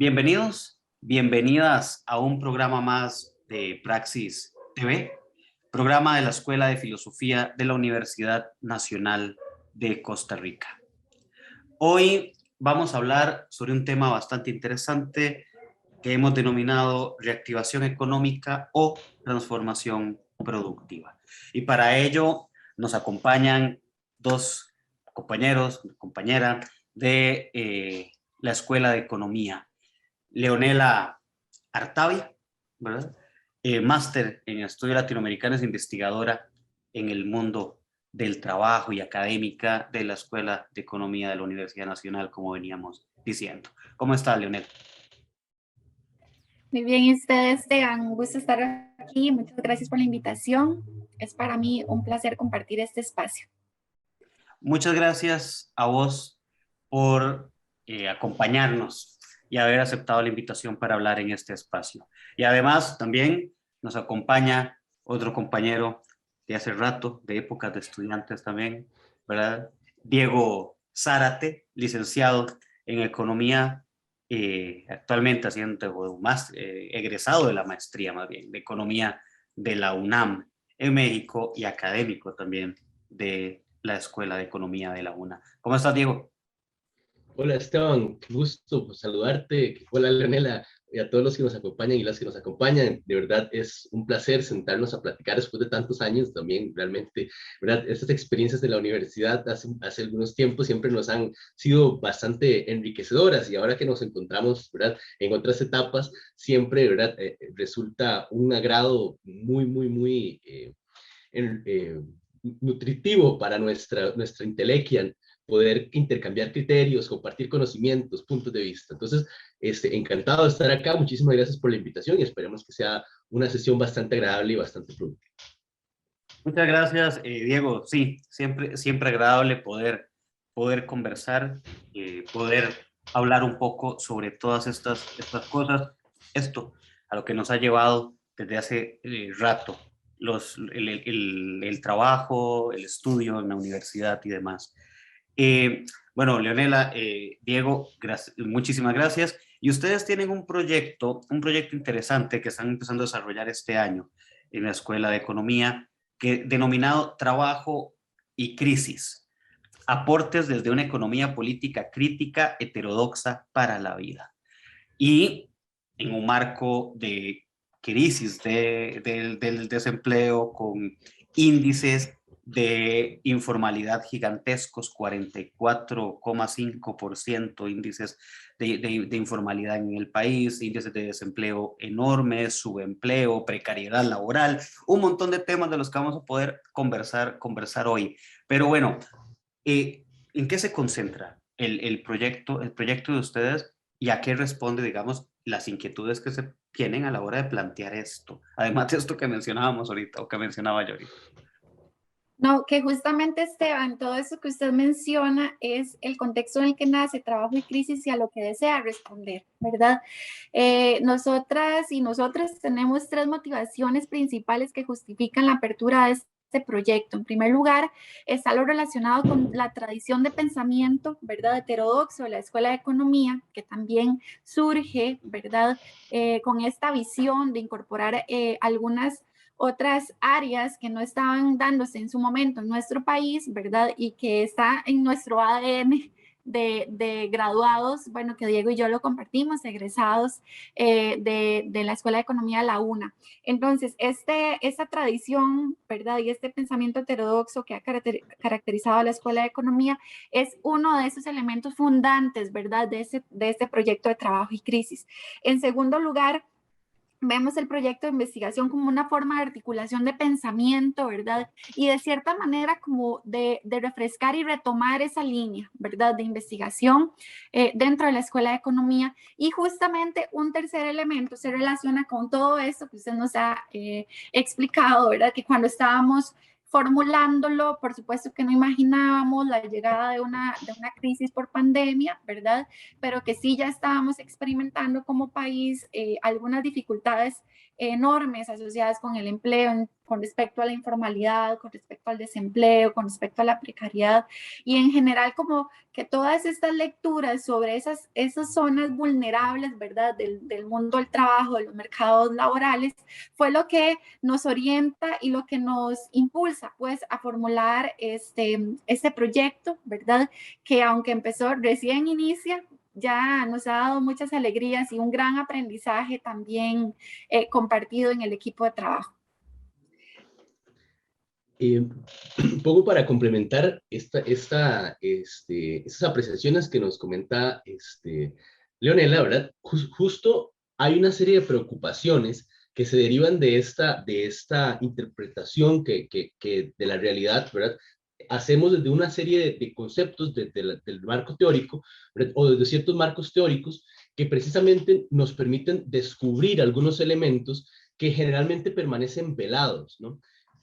Bienvenidos, bienvenidas a un programa más de Praxis TV, programa de la Escuela de Filosofía de la Universidad Nacional de Costa Rica. Hoy vamos a hablar sobre un tema bastante interesante que hemos denominado reactivación económica o transformación productiva. Y para ello nos acompañan dos compañeros, compañera de la Escuela de Economía. Leonela Artavia, ¿verdad? Máster en Estudios Latinoamericanos, investigadora en el mundo del trabajo y académica de la Escuela de Economía de la Universidad Nacional, como veníamos diciendo. ¿Cómo está, Leonela? Muy bien, y ustedes, Esteban, un gusto estar aquí. Muchas gracias por la invitación. Es para mí un placer compartir este espacio. Muchas gracias a vos por acompañarnos y haber aceptado la invitación para hablar en este espacio. Y además también nos acompaña otro compañero de hace rato, de épocas de estudiantes también, ¿verdad? Diego Zárate, licenciado en Economía, actualmente haciendo un máster, egresado de la maestría más bien, de Economía de la UNAM en México y académico también de la Escuela de Economía de la UNA. ¿Cómo estás, Diego? Hola Esteban, qué gusto saludarte. Hola Leonela y a todos los que nos acompañan y las que nos acompañan. De verdad es un placer sentarnos a platicar después de tantos años también. Realmente, ¿verdad? Estas experiencias de la universidad hace algunos tiempos siempre nos han sido bastante enriquecedoras y ahora que nos encontramos, ¿verdad? En otras etapas, siempre, ¿verdad? Resulta un agrado muy nutritivo para nuestra intelequia, poder intercambiar criterios, compartir conocimientos, puntos de vista. Entonces, encantado de estar acá. Muchísimas gracias por la invitación y esperemos que sea una sesión bastante agradable y bastante productiva. Muchas gracias, Diego. Sí, siempre agradable poder conversar, poder hablar un poco sobre todas estas cosas, esto a lo que nos ha llevado desde hace rato, el trabajo, el estudio en la universidad y demás. Bueno, Leonela, Diego, muchísimas gracias. Y ustedes tienen un proyecto interesante que están empezando a desarrollar este año en la Escuela de Economía, denominado Trabajo y Crisis, aportes desde una economía política crítica heterodoxa para la vida. Y en un marco de crisis del desempleo con índices de informalidad gigantescos, 44,5% índices de informalidad en el país, índices de desempleo enormes, subempleo, precariedad laboral, un montón de temas de los que vamos a poder conversar hoy. Pero bueno, ¿en qué se concentra el proyecto de ustedes y a qué responde, digamos, las inquietudes que se tienen a la hora de plantear esto? Además de esto que mencionábamos ahorita o que mencionaba yo ahorita. No, que justamente, Esteban, todo eso que usted menciona es el contexto en el que nace Trabajo y Crisis y a lo que desea responder, ¿verdad? Nosotras y nosotros tenemos tres motivaciones principales que justifican la apertura de este proyecto. En primer lugar, está lo relacionado con la tradición de pensamiento, ¿verdad? Heterodoxo de la Escuela de Economía, que también surge, ¿verdad? Con esta visión de incorporar algunas otras áreas que no estaban dándose en su momento en nuestro país, ¿verdad? Y que está en nuestro ADN de graduados, bueno, que Diego y yo lo compartimos, egresados de la Escuela de Economía de la UNA. Entonces, esta tradición, ¿verdad? Y este pensamiento heterodoxo que ha caracterizado a la Escuela de Economía es uno de esos elementos fundantes, ¿verdad? De este proyecto de Trabajo y Crisis. En segundo lugar, vemos el proyecto de investigación como una forma de articulación de pensamiento, ¿verdad? Y de cierta manera como de refrescar y retomar esa línea, ¿verdad? De investigación dentro de la Escuela de Economía. Y justamente un tercer elemento se relaciona con todo esto que usted nos ha explicado, ¿verdad? Que cuando estábamos formulándolo, por supuesto que no imaginábamos la llegada de una crisis por pandemia, ¿verdad? Pero que sí ya estábamos experimentando como país algunas dificultades enormes asociadas con el empleo, con respecto a la informalidad, con respecto al desempleo, con respecto a la precariedad, y en general como que todas estas lecturas sobre esas zonas vulnerables, ¿verdad?, del mundo del trabajo, de los mercados laborales, fue lo que nos orienta y lo que nos impulsa, pues, a formular este proyecto, ¿verdad?, que aunque empezó, recién inicia, ya nos ha dado muchas alegrías y un gran aprendizaje también compartido en el equipo de trabajo. Un poco para complementar estas apreciaciones que nos comenta Leonela, ¿verdad? Justo hay una serie de preocupaciones que se derivan de esta interpretación que de la realidad, ¿verdad? Hacemos desde una serie de conceptos del marco teórico, ¿verdad? O desde ciertos marcos teóricos que precisamente nos permiten descubrir algunos elementos que generalmente permanecen velados, ¿no?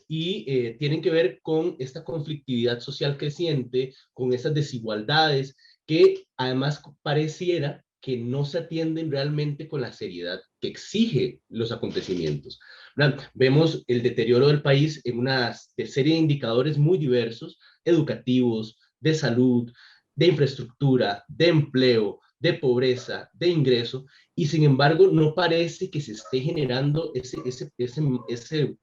Y tienen que ver con esta conflictividad social creciente, con esas desigualdades que además pareciera que no se atienden realmente con la seriedad que exige los acontecimientos. Vemos el deterioro del país en una serie de indicadores muy diversos, educativos, de salud, de infraestructura, de empleo, de pobreza, de ingreso, y sin embargo no parece que se esté generando ese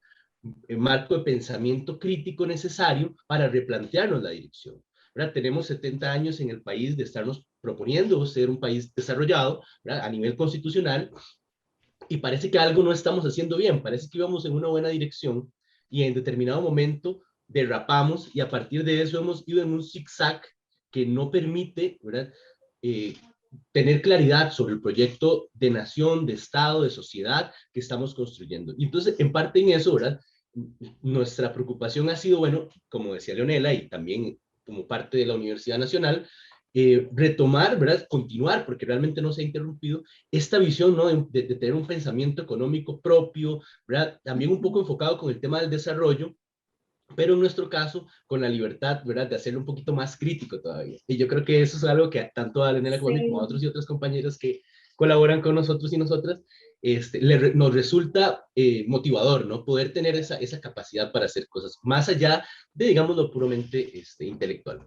marco de pensamiento crítico necesario para replantearnos la dirección. ¿Verdad? Tenemos 70 años en el país de estarnos proponiendo ser un país desarrollado, ¿verdad?, a nivel constitucional, y parece que algo no estamos haciendo bien, parece que íbamos en una buena dirección y en determinado momento derrapamos y a partir de eso hemos ido en un zigzag que no permite, ¿verdad?, tener claridad sobre el proyecto de nación, de Estado, de sociedad que estamos construyendo. Y entonces, en parte en eso, ¿verdad?, nuestra preocupación ha sido, bueno, como decía Leonela, y también como parte de la Universidad Nacional, retomar, ¿verdad?, continuar, porque realmente no se ha interrumpido, esta visión, ¿no?, de tener un pensamiento económico propio, ¿verdad?, también un poco enfocado con el tema del desarrollo, pero en nuestro caso, con la libertad, ¿verdad?, de hacerlo un poquito más crítico todavía. Y yo creo que eso es algo que tanto a Leonela como a mí, como a otros y otras compañeros que colaboran con nosotros y nosotras, nos resulta motivador, ¿no? Poder tener esa capacidad para hacer cosas más allá de, digamos, lo puramente intelectual.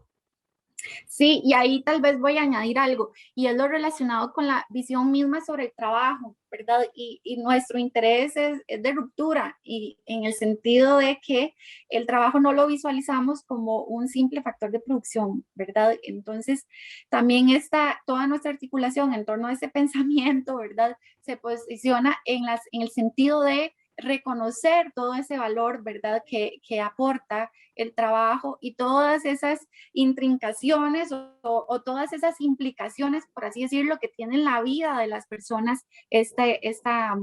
Sí, y ahí tal vez voy a añadir algo, y es lo relacionado con la visión misma sobre el trabajo, ¿verdad? Y nuestro interés es de ruptura, y en el sentido de que el trabajo no lo visualizamos como un simple factor de producción, ¿verdad? Entonces, también está toda nuestra articulación en torno a ese pensamiento, ¿verdad? Se posiciona en el sentido de reconocer todo ese valor, ¿verdad?, que aporta el trabajo y todas esas intrincaciones o todas esas implicaciones, por así decirlo, que tienen la vida de las personas esta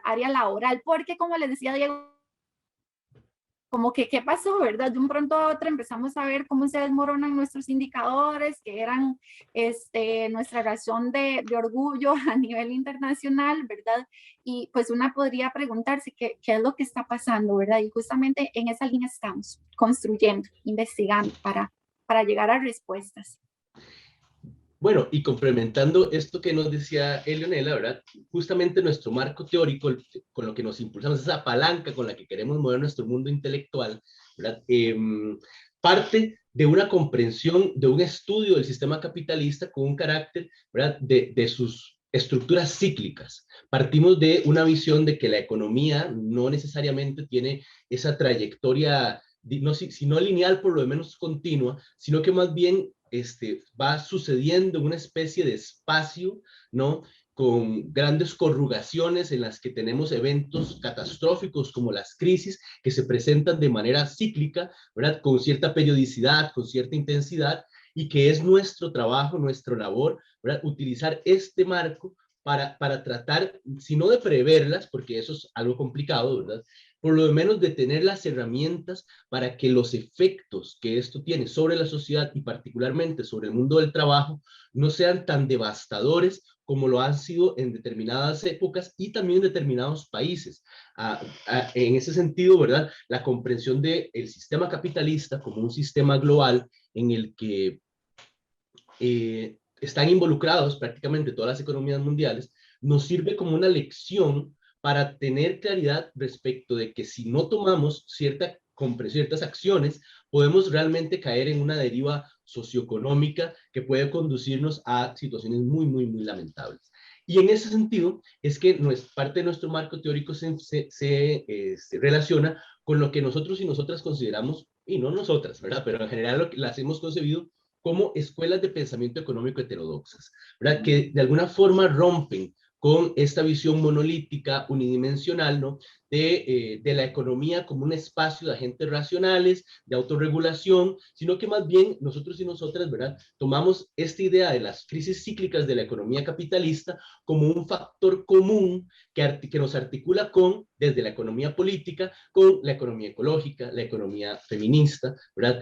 área laboral. Porque como les decía Diego, como que qué pasó, ¿verdad? De un pronto a otro empezamos a ver cómo se desmoronan nuestros indicadores, que eran nuestra razón de orgullo a nivel internacional, ¿verdad? Y pues una podría preguntarse qué es lo que está pasando, ¿verdad? Y justamente en esa línea estamos construyendo, investigando para llegar a respuestas. Bueno, y complementando esto que nos decía Leonela, ¿verdad? Justamente nuestro marco teórico, con lo que nos impulsamos, esa palanca con la que queremos mover nuestro mundo intelectual, ¿verdad? Parte de una comprensión, de un estudio del sistema capitalista con un carácter, ¿verdad?, de sus estructuras cíclicas. Partimos de una visión de que la economía no necesariamente tiene esa trayectoria, no, si no lineal, por lo menos continua, sino que más bien va sucediendo una especie de espacio, ¿no?, con grandes corrugaciones en las que tenemos eventos catastróficos como las crisis que se presentan de manera cíclica, ¿verdad?, con cierta periodicidad, con cierta intensidad, y que es nuestro trabajo, nuestra labor, ¿verdad?, utilizar este marco para tratar, si no de preverlas, porque eso es algo complicado, ¿verdad?, por lo menos de tener las herramientas para que los efectos que esto tiene sobre la sociedad y particularmente sobre el mundo del trabajo no sean tan devastadores como lo han sido en determinadas épocas y también en determinados países. En ese sentido, ¿verdad?, la comprensión del sistema capitalista como un sistema global en el que están involucrados prácticamente todas las economías mundiales, nos sirve como una lección para tener claridad respecto de que si no tomamos ciertas acciones, podemos realmente caer en una deriva socioeconómica que puede conducirnos a situaciones muy, muy, muy lamentables. Y en ese sentido es que parte de nuestro marco teórico se relaciona con lo que nosotros y nosotras consideramos, y no nosotras, ¿verdad? Pero en general las hemos concebido como escuelas de pensamiento económico heterodoxas, ¿verdad? Que de alguna forma rompen con esta visión monolítica, unidimensional, ¿no? De la economía como un espacio de agentes racionales, de autorregulación, sino que más bien nosotros y nosotras, ¿verdad? Tomamos esta idea de las crisis cíclicas de la economía capitalista como un factor común que nos articula desde la economía política, con la economía ecológica, la economía feminista, ¿verdad?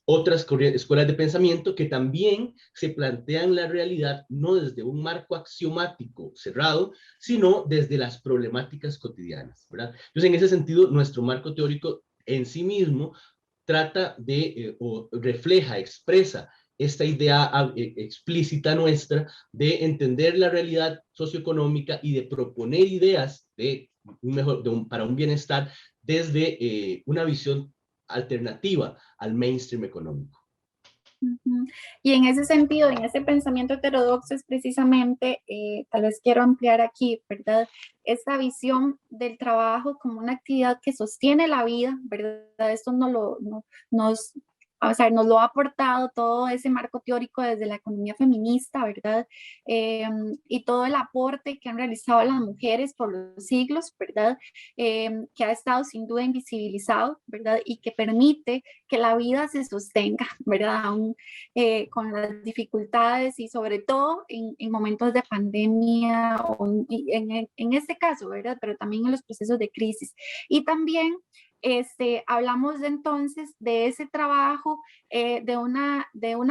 Otras escuelas de pensamiento que también se plantean la realidad no desde un marco axiomático cerrado, sino desde las problemáticas cotidianas, ¿verdad? Entonces, en ese sentido, nuestro marco teórico en sí mismo trata o refleja, expresa esta idea explícita nuestra de entender la realidad socioeconómica y de proponer ideas para un bienestar desde una visión alternativa al mainstream económico. Y en ese sentido, en ese pensamiento heterodoxo es precisamente, tal vez quiero ampliar aquí, ¿verdad? Esta visión del trabajo como una actividad que sostiene la vida, ¿verdad? Esto nos lo ha aportado todo ese marco teórico desde la economía feminista, ¿verdad? Y todo el aporte que han realizado las mujeres por los siglos, ¿verdad? Que ha estado sin duda invisibilizado, ¿verdad? Y que permite que la vida se sostenga, ¿verdad? Aún con las dificultades y sobre todo en momentos de pandemia o en este caso, ¿verdad? Pero también en los procesos de crisis. Y también hablamos entonces de ese trabajo de una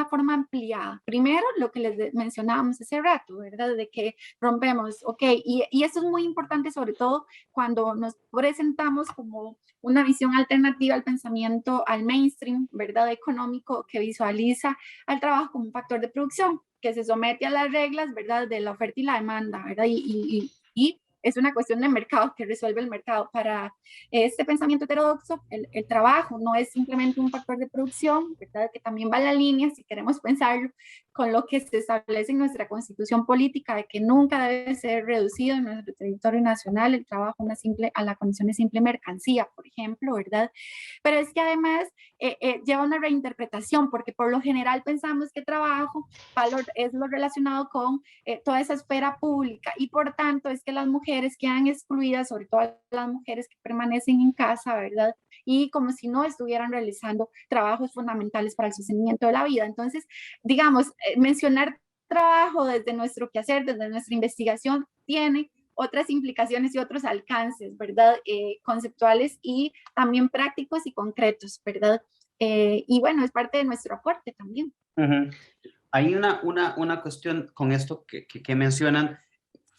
forma ampliada. Primero, lo que les mencionábamos hace rato, ¿verdad? De que rompemos, ok, y eso es muy importante sobre todo cuando nos presentamos como una visión alternativa al pensamiento, al mainstream, ¿verdad? Económico que visualiza al trabajo como un factor de producción, que se somete a las reglas, ¿verdad? De la oferta y la demanda, ¿verdad? Y es una cuestión de mercado que resuelve el mercado. Para este pensamiento heterodoxo, el trabajo no es simplemente un factor de producción, ¿verdad? Que también va en la línea, si queremos pensarlo, con lo que se establece en nuestra constitución política, de que nunca debe ser reducido en nuestro territorio nacional el trabajo a la condición de simple mercancía, por ejemplo, ¿verdad? Pero es que además lleva una reinterpretación, porque por lo general pensamos que trabajo es lo relacionado con toda esa esfera pública, y por tanto es que las mujeres quedan excluidas, sobre todo las mujeres que permanecen en casa, ¿verdad? Y como si no estuvieran realizando trabajos fundamentales para el sostenimiento de la vida. Entonces, digamos, mencionar trabajo desde nuestro quehacer, desde nuestra investigación, tiene otras implicaciones y otros alcances, ¿verdad? Conceptuales y también prácticos y concretos, ¿verdad? Y bueno, es parte de nuestro aporte también. Hay una cuestión con esto que mencionan,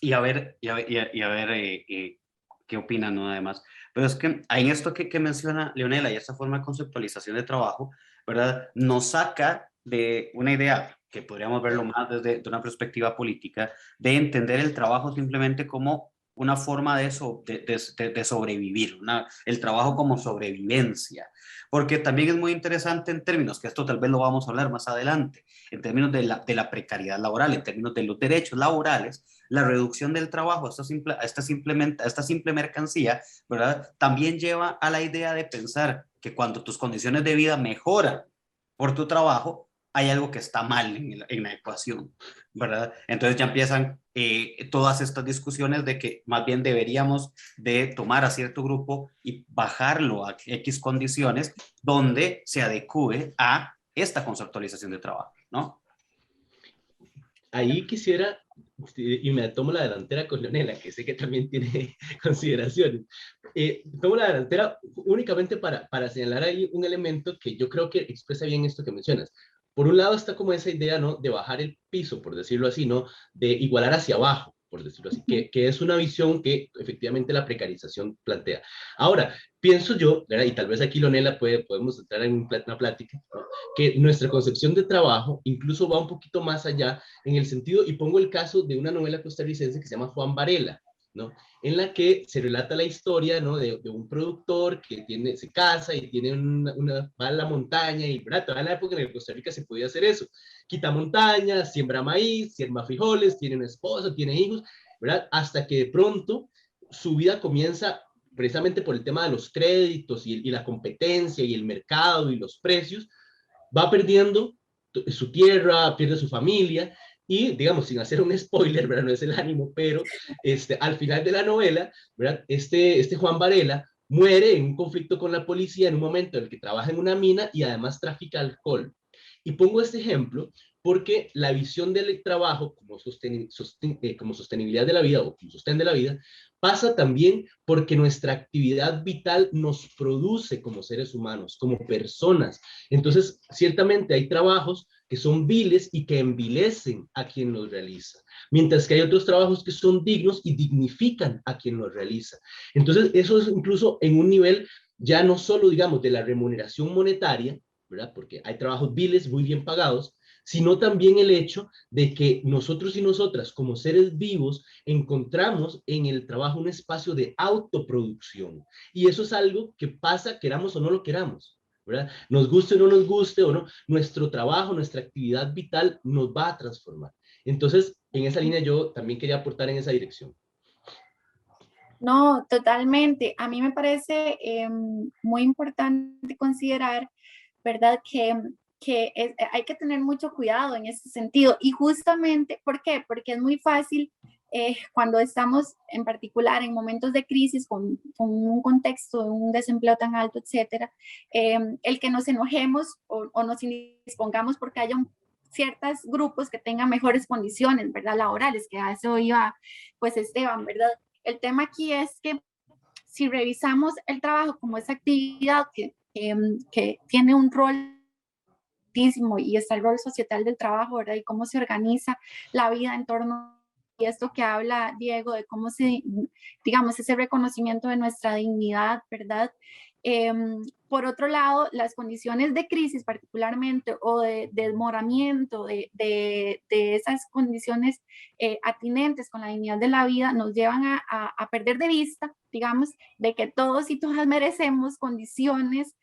y a ver qué opinan, ¿no? Además, pero es que en esto que menciona Leonela y esa forma de conceptualización de trabajo, ¿verdad? Nos saca de una idea que podríamos verlo más desde una perspectiva política, de entender el trabajo simplemente como una forma de sobrevivir, el trabajo como sobrevivencia, porque también es muy interesante en términos, que esto tal vez lo vamos a hablar más adelante, en términos de la precariedad laboral, en términos de los derechos laborales, la reducción del trabajo a esta simple mercancía, ¿verdad? También lleva a la idea de pensar que cuando tus condiciones de vida mejoran por tu trabajo, hay algo que está mal en la ecuación, ¿verdad? Entonces ya empiezan todas estas discusiones de que más bien deberíamos de tomar a cierto grupo y bajarlo a X condiciones donde se adecue a esta conceptualización de trabajo, ¿no? Ahí quisiera, y me tomo la delantera con Leonela, que sé que también tiene consideraciones. Tomo la delantera únicamente para señalar ahí un elemento que yo creo que expresa bien esto que mencionas. Por un lado está como esa idea, ¿no? De bajar el piso, por decirlo así, ¿no? De igualar hacia abajo, por decirlo así, que es una visión que efectivamente la precarización plantea. Ahora, pienso yo, ¿verdad? Y tal vez aquí Leonela podemos entrar en una plática, ¿no? Que nuestra concepción de trabajo incluso va un poquito más allá en el sentido, y pongo el caso de una novela costarricense que se llama Juan Varela, ¿no? En la que se relata la historia, ¿no? de un productor que se casa y tiene va a la montaña, y ¿verdad? Toda la época en la que Costa Rica se podía hacer eso. Quita montañas, siembra maíz, siembra frijoles, tiene una esposa, tiene hijos, ¿verdad? Hasta que de pronto su vida comienza, precisamente por el tema de los créditos y la competencia y el mercado y los precios, va perdiendo su tierra, pierde su familia, y digamos, sin hacer un spoiler, ¿verdad? No es el ánimo, pero al final de la novela, ¿verdad? Este Juan Varela muere en un conflicto con la policía en un momento en el que trabaja en una mina y además trafica alcohol. Y pongo este ejemplo porque la visión del trabajo como sostenibilidad de la vida o como sostén de la vida pasa también porque nuestra actividad vital nos produce como seres humanos, como personas. Entonces, ciertamente hay trabajos que son viles y que envilecen a quien los realiza, mientras que hay otros trabajos que son dignos y dignifican a quien los realiza. Entonces, eso es incluso en un nivel ya no solo, digamos, de la remuneración monetaria, ¿verdad? Porque hay trabajos viles muy bien pagados, sino también el hecho de que nosotros y nosotras como seres vivos encontramos en el trabajo un espacio de autoproducción. Y eso es algo que pasa, queramos o no lo queramos, ¿verdad? Nos guste o no nos guste o no, nuestro trabajo, nuestra actividad vital nos va a transformar. Entonces, en esa línea yo también quería aportar en esa dirección. No, totalmente. A mí me parece muy importante considerar, ¿verdad? Que hay que tener mucho cuidado en ese sentido. Y justamente, ¿por qué? Porque es muy fácil cuando estamos en particular en momentos de crisis, con un contexto, un desempleo tan alto, etcétera, el que nos enojemos o nos indispongamos porque haya ciertos grupos que tengan mejores condiciones, ¿verdad? Laborales, que a eso iba, pues, Esteban, ¿verdad? El tema aquí es que si revisamos el trabajo como esa actividad que tiene un rol y está el rol societal del trabajo, ¿verdad? Y cómo se organiza la vida en torno a esto que habla Diego, de cómo digamos, ese reconocimiento de nuestra dignidad, ¿verdad? Por otro lado, las condiciones de crisis particularmente o de desmoramiento de esas condiciones atinentes con la dignidad de la vida nos llevan a perder de vista, digamos, de que todos y todas merecemos condiciones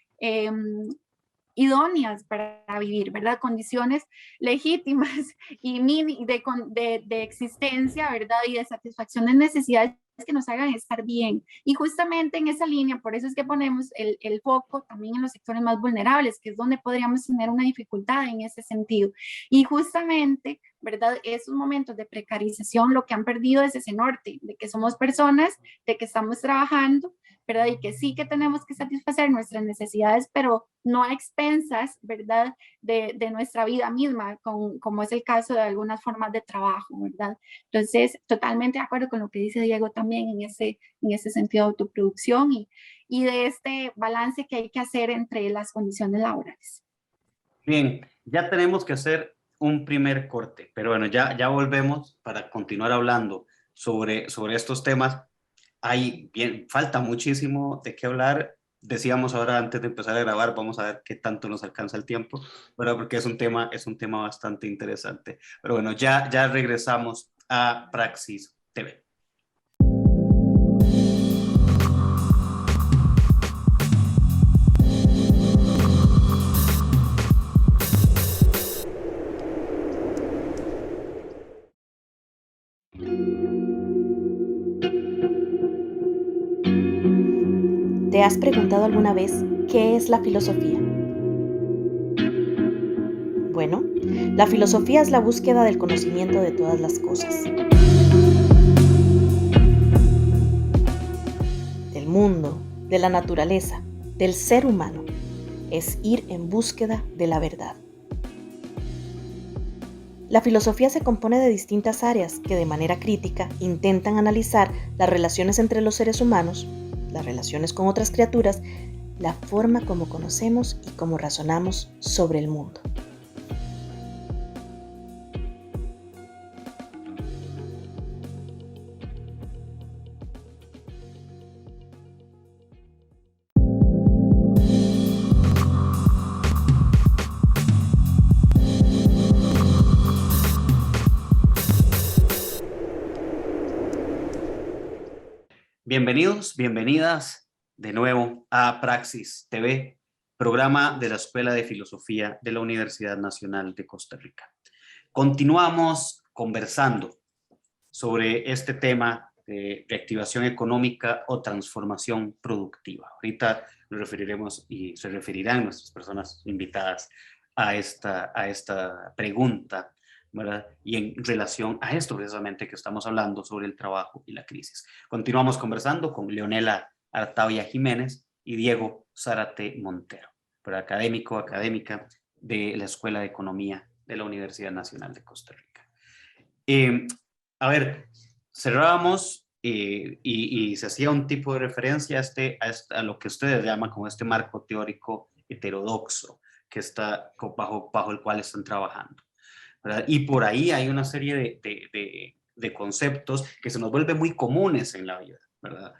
idóneas para vivir, ¿verdad? Condiciones legítimas y de existencia, ¿verdad? Y de satisfacción de necesidades que nos hagan estar bien. Y justamente en esa línea, por eso es que ponemos el foco también en los sectores más vulnerables, que es donde podríamos tener una dificultad en ese sentido. Y justamente, ¿verdad? Esos momentos de precarización lo que han perdido es ese norte, de que somos personas, de que estamos trabajando, ¿verdad? Y que sí que tenemos que satisfacer nuestras necesidades, pero no a expensas, ¿verdad? De nuestra vida misma, como es el caso de algunas formas de trabajo, ¿verdad? Entonces, totalmente de acuerdo con lo que dice Diego también en ese sentido de autoproducción y de este balance que hay que hacer entre las condiciones laborales. Bien, ya tenemos que hacer un primer corte, pero bueno, ya volvemos para continuar hablando sobre estos temas. Falta muchísimo de qué hablar. Decíamos ahora antes de empezar a grabar, vamos a ver qué tanto nos alcanza el tiempo, pero porque es un tema bastante interesante. Pero bueno, ya regresamos a Praxis TV. ¿Te has preguntado alguna vez qué es la filosofía? Bueno, la filosofía es la búsqueda del conocimiento de todas las cosas. Del mundo, de la naturaleza, del ser humano. Es ir en búsqueda de la verdad. La filosofía se compone de distintas áreas que de manera crítica intentan analizar las relaciones entre los seres humanos, las relaciones con otras criaturas, la forma como conocemos y cómo razonamos sobre el mundo. Bienvenidos, bienvenidas de nuevo a Praxis TV, programa de la Escuela de Filosofía de la Universidad Nacional de Costa Rica. Continuamos conversando sobre este tema de reactivación económica o transformación productiva. Ahorita nos referiremos y se referirán nuestras personas invitadas a esta pregunta, ¿verdad? Y en relación a esto precisamente que estamos hablando sobre el trabajo y la crisis. Continuamos conversando con Leonela Artavia Jiménez y Diego Zárate Montero, académica de la Escuela de Economía de la Universidad Nacional de Costa Rica. A ver, cerrábamos y se hacía un tipo de referencia a lo que ustedes llaman como este marco teórico heterodoxo que está bajo el cual están trabajando, ¿verdad? Y por ahí hay una serie de conceptos que se nos vuelven muy comunes en la vida, ¿verdad?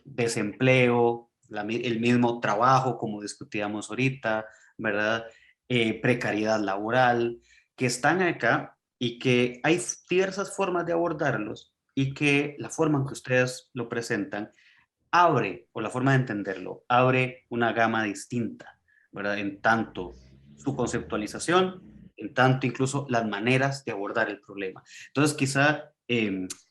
Desempleo, el mismo trabajo, como discutíamos ahorita, ¿verdad? Precariedad laboral, que están acá y que hay diversas formas de abordarlos y que la forma en que ustedes lo presentan abre, o la forma de entenderlo, abre una gama distinta, ¿verdad? En tanto su conceptualización, en tanto incluso las maneras de abordar el problema. Entonces quizá,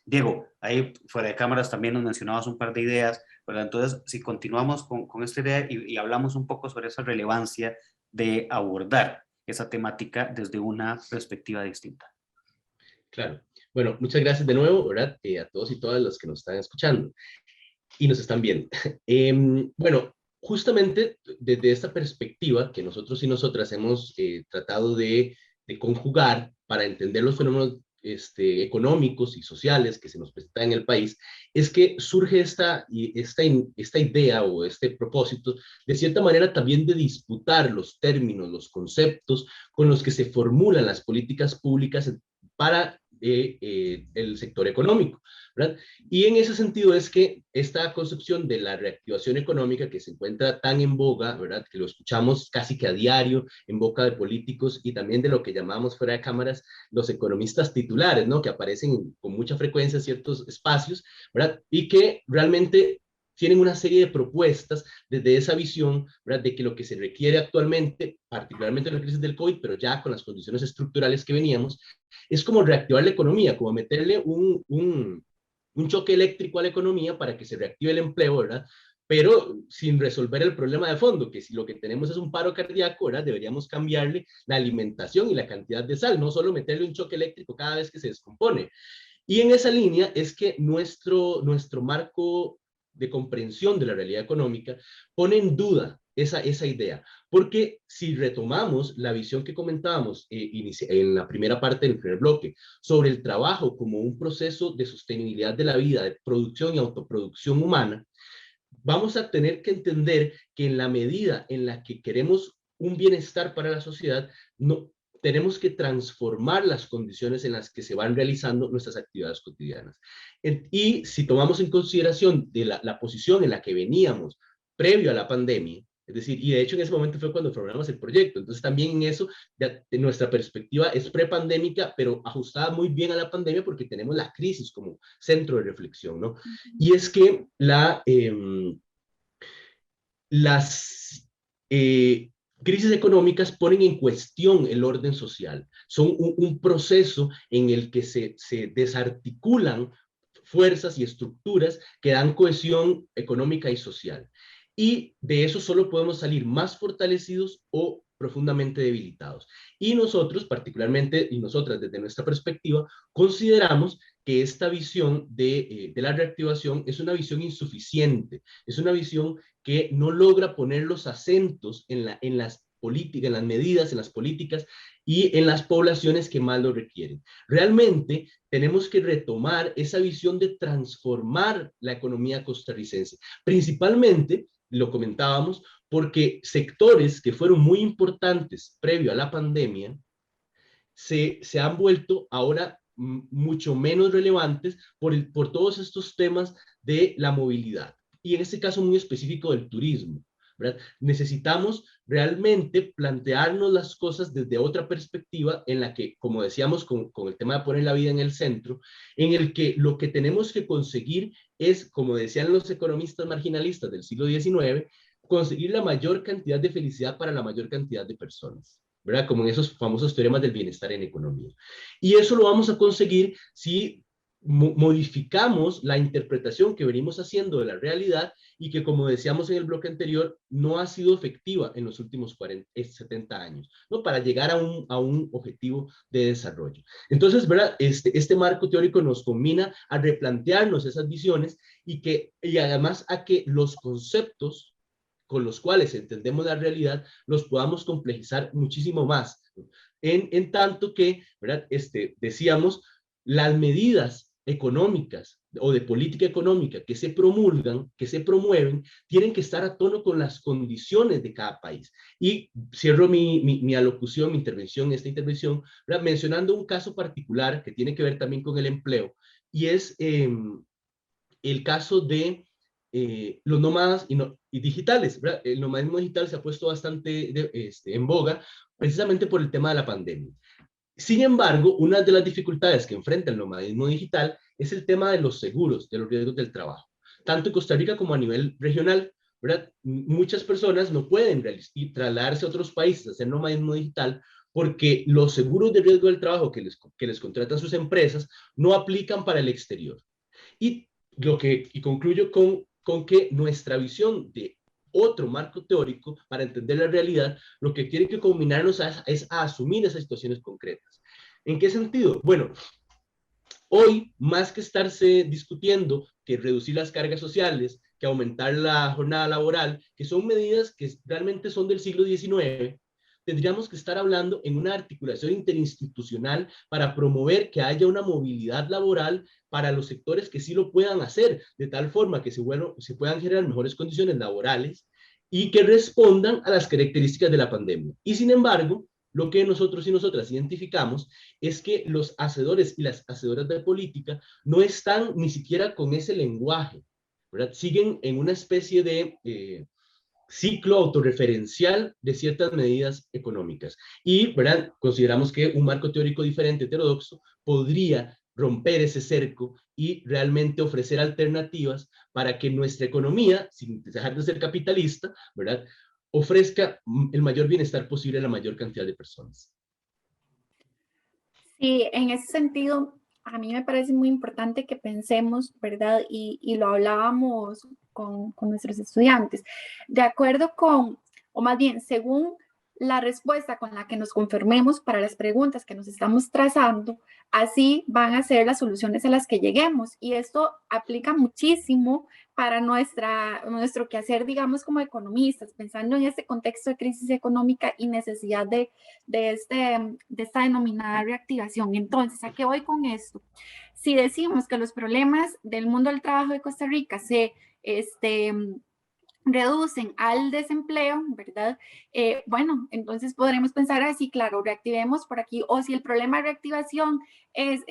Diego, ahí fuera de cámaras también nos mencionabas un par de ideas, ¿verdad? Entonces si continuamos con esta idea y hablamos un poco sobre esa relevancia de abordar esa temática desde una perspectiva distinta. Claro. Bueno, muchas gracias de nuevo, ¿verdad? A todos y todas los que nos están escuchando y nos están viendo. Bueno, justamente desde esta perspectiva que nosotros y nosotras hemos tratado de conjugar para entender los fenómenos económicos y sociales que se nos presentan en el país, es que surge esta idea o este propósito, de cierta manera también de disputar los términos, los conceptos con los que se formulan las políticas públicas para el sector económico, ¿verdad? Y en ese sentido es que esta concepción de la reactivación económica que se encuentra tan en boga, ¿verdad? Que lo escuchamos casi que a diario en boca de políticos y también de lo que llamamos fuera de cámaras los economistas titulares, ¿no? Que aparecen con mucha frecuencia en ciertos espacios, ¿verdad? Y que realmente tienen una serie de propuestas desde esa visión, ¿verdad? De que lo que se requiere actualmente, particularmente en la crisis del COVID, pero ya con las condiciones estructurales que veníamos, es como reactivar la economía, como meterle un choque eléctrico a la economía para que se reactive el empleo, ¿verdad? Pero sin resolver el problema de fondo, que si lo que tenemos es un paro cardíaco, ¿verdad? Deberíamos cambiarle la alimentación y la cantidad de sal, no solo meterle un choque eléctrico cada vez que se descompone. Y en esa línea es que nuestro marco de comprensión de la realidad económica pone en duda esa idea, porque si retomamos la visión que comentábamos en la primera parte del primer bloque sobre el trabajo como un proceso de sostenibilidad de la vida, de producción y autoproducción humana, vamos a tener que entender que en la medida en la que queremos un bienestar para la sociedad, no, tenemos que transformar las condiciones en las que se van realizando nuestras actividades cotidianas. Y si tomamos en consideración de la posición en la que veníamos previo a la pandemia, es decir, y de hecho en ese momento fue cuando formulamos el proyecto, entonces también en eso nuestra perspectiva es prepandémica, pero ajustada muy bien a la pandemia porque tenemos la crisis como centro de reflexión, ¿no? Y es que las crisis económicas ponen en cuestión el orden social. Son un proceso en el que se desarticulan fuerzas y estructuras que dan cohesión económica y social. Y de eso solo podemos salir más fortalecidos o profundamente debilitados. Y nosotros, particularmente, y nosotras desde nuestra perspectiva, consideramos que esta visión de la reactivación es una visión insuficiente, es una visión que no logra poner los acentos en las políticas, en las medidas, en las políticas y en las poblaciones que más lo requieren. Realmente tenemos que retomar esa visión de transformar la economía costarricense, principalmente, lo comentábamos, porque sectores que fueron muy importantes previo a la pandemia se han vuelto ahora mucho menos relevantes por todos estos temas de la movilidad y en este caso muy específico del turismo, ¿verdad? Necesitamos realmente plantearnos las cosas desde otra perspectiva en la que, como decíamos con el tema de poner la vida en el centro, en el que lo que tenemos que conseguir es, como decían los economistas marginalistas del siglo XIX, conseguir la mayor cantidad de felicidad para la mayor cantidad de personas, ¿verdad? Como en esos famosos teoremas del bienestar en economía. Y eso lo vamos a conseguir si modificamos la interpretación que venimos haciendo de la realidad y que, como decíamos en el bloque anterior, no ha sido efectiva en los últimos 70 años, ¿no? Para llegar a un objetivo de desarrollo. Entonces, ¿verdad? Este marco teórico nos combina a replantearnos esas visiones y además a que los conceptos con los cuales entendemos la realidad los podamos complejizar muchísimo más. En tanto que, ¿verdad? Decíamos, las medidas económicas o de política económica que se promulgan, que se promueven, tienen que estar a tono con las condiciones de cada país. Y cierro mi alocución, mi intervención, esta intervención, ¿verdad? Mencionando un caso particular que tiene que ver también con el empleo, y es el caso de los nómadas y digitales, ¿verdad? El nomadismo digital se ha puesto bastante en boga precisamente por el tema de la pandemia. Sin embargo, una de las dificultades que enfrenta el nomadismo digital es el tema de los seguros, de los riesgos del trabajo, tanto en Costa Rica como a nivel regional, ¿verdad? Muchas personas no pueden trasladarse a otros países a hacer nomadismo digital porque los seguros de riesgo del trabajo que les contratan sus empresas no aplican para el exterior. Y concluyo con que nuestra visión de otro marco teórico para entender la realidad, lo que tiene que combinarnos es a asumir esas situaciones concretas. ¿En qué sentido? Bueno, hoy, más que estarse discutiendo que reducir las cargas sociales, que aumentar la jornada laboral, que son medidas que realmente son del siglo XIX, tendríamos que estar hablando en una articulación interinstitucional para promover que haya una movilidad laboral para los sectores que sí lo puedan hacer, de tal forma que se puedan generar mejores condiciones laborales y que respondan a las características de la pandemia. Y sin embargo, lo que nosotros y nosotras identificamos es que los hacedores y las hacedoras de política no están ni siquiera con ese lenguaje, ¿verdad? Siguen en una especie de ciclo autorreferencial de ciertas medidas económicas. Y, ¿verdad? Consideramos que un marco teórico diferente, heterodoxo, podría romper ese cerco y realmente ofrecer alternativas para que nuestra economía, sin dejar de ser capitalista, ¿verdad?, ofrezca el mayor bienestar posible a la mayor cantidad de personas. Sí, en ese sentido, a mí me parece muy importante que pensemos, ¿verdad? Y lo hablábamos con nuestros estudiantes, de acuerdo con, o más bien, según la respuesta con la que nos conformemos para las preguntas que nos estamos trazando, así van a ser las soluciones a las que lleguemos. Y esto aplica muchísimo para nuestro quehacer, digamos, como economistas, pensando en este contexto de crisis económica y necesidad de esta denominada reactivación. Entonces, ¿a qué voy con esto? Si decimos que los problemas del mundo del trabajo de Costa Rica se reducen al desempleo, ¿verdad? Bueno, entonces podremos pensar así, claro, reactivemos por aquí, o si el problema de reactivación es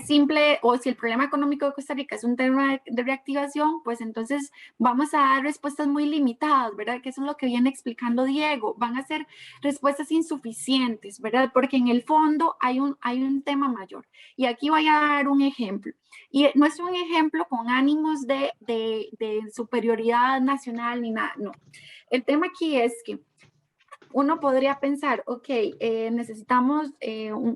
simple, o si el problema económico de Costa Rica es un tema de reactivación, pues entonces vamos a dar respuestas muy limitadas, ¿verdad? Que eso es lo que viene explicando Diego. Van a ser respuestas insuficientes, ¿verdad? Porque en el fondo hay un tema mayor. Y aquí voy a dar un ejemplo. Y no es un ejemplo con ánimos de superioridad nacional ni nada, no. El tema aquí es que uno podría pensar, ok, necesitamos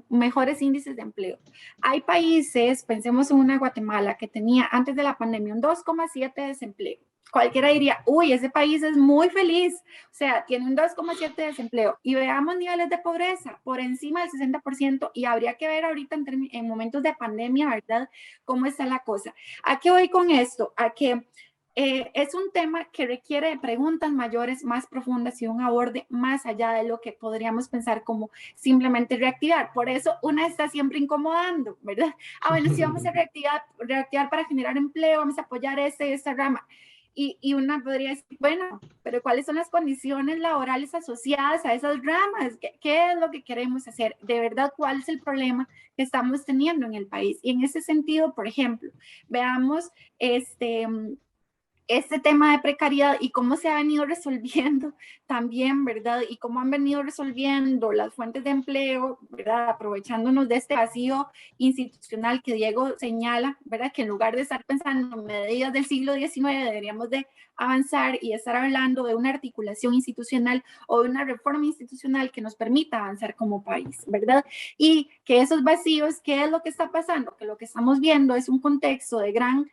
mejores índices de empleo. Hay países, pensemos en una Guatemala que tenía antes de la pandemia un 2,7 de desempleo. Cualquiera diría, uy, ese país es muy feliz, o sea, tiene un 2,7 de desempleo. Y veamos niveles de pobreza por encima del 60%, y habría que ver ahorita en momentos de pandemia, ¿verdad?, cómo está la cosa. ¿A qué voy con esto? A que es un tema que requiere preguntas mayores, más profundas y un aborde más allá de lo que podríamos pensar como simplemente reactivar. Por eso una está siempre incomodando, ¿verdad? Bueno, sí, vamos a reactivar para generar empleo, vamos a apoyar esta rama. Y una podría decir, bueno, pero ¿cuáles son las condiciones laborales asociadas a esas ramas? ¿Qué es lo que queremos hacer? De verdad, ¿cuál es el problema que estamos teniendo en el país? Y en ese sentido, por ejemplo, veamos este tema de precariedad y cómo se ha venido resolviendo también, ¿verdad? Y cómo han venido resolviendo las fuentes de empleo, ¿verdad? Aprovechándonos de este vacío institucional que Diego señala, ¿verdad? Que en lugar de estar pensando en medidas del siglo XIX, deberíamos de avanzar y estar hablando de una articulación institucional o de una reforma institucional que nos permita avanzar como país, ¿verdad? Y que esos vacíos, ¿qué es lo que está pasando? Que lo que estamos viendo es un contexto de gran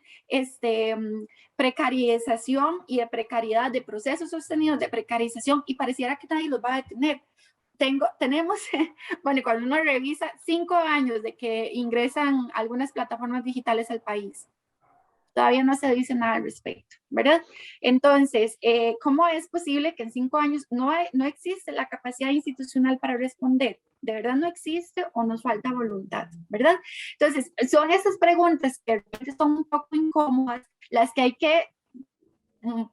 precarización y de precariedad, de procesos sostenidos de precarización, y pareciera que nadie los va a detener. Tenemos, bueno, cuando uno revisa 5 años de que ingresan algunas plataformas digitales al país, todavía no se dice nada al respecto, ¿verdad? Entonces, ¿cómo es posible que en 5 años no existe la capacidad institucional para responder? ¿De verdad no existe o nos falta voluntad, verdad? Entonces, son esas preguntas que son un poco incómodas, las que hay que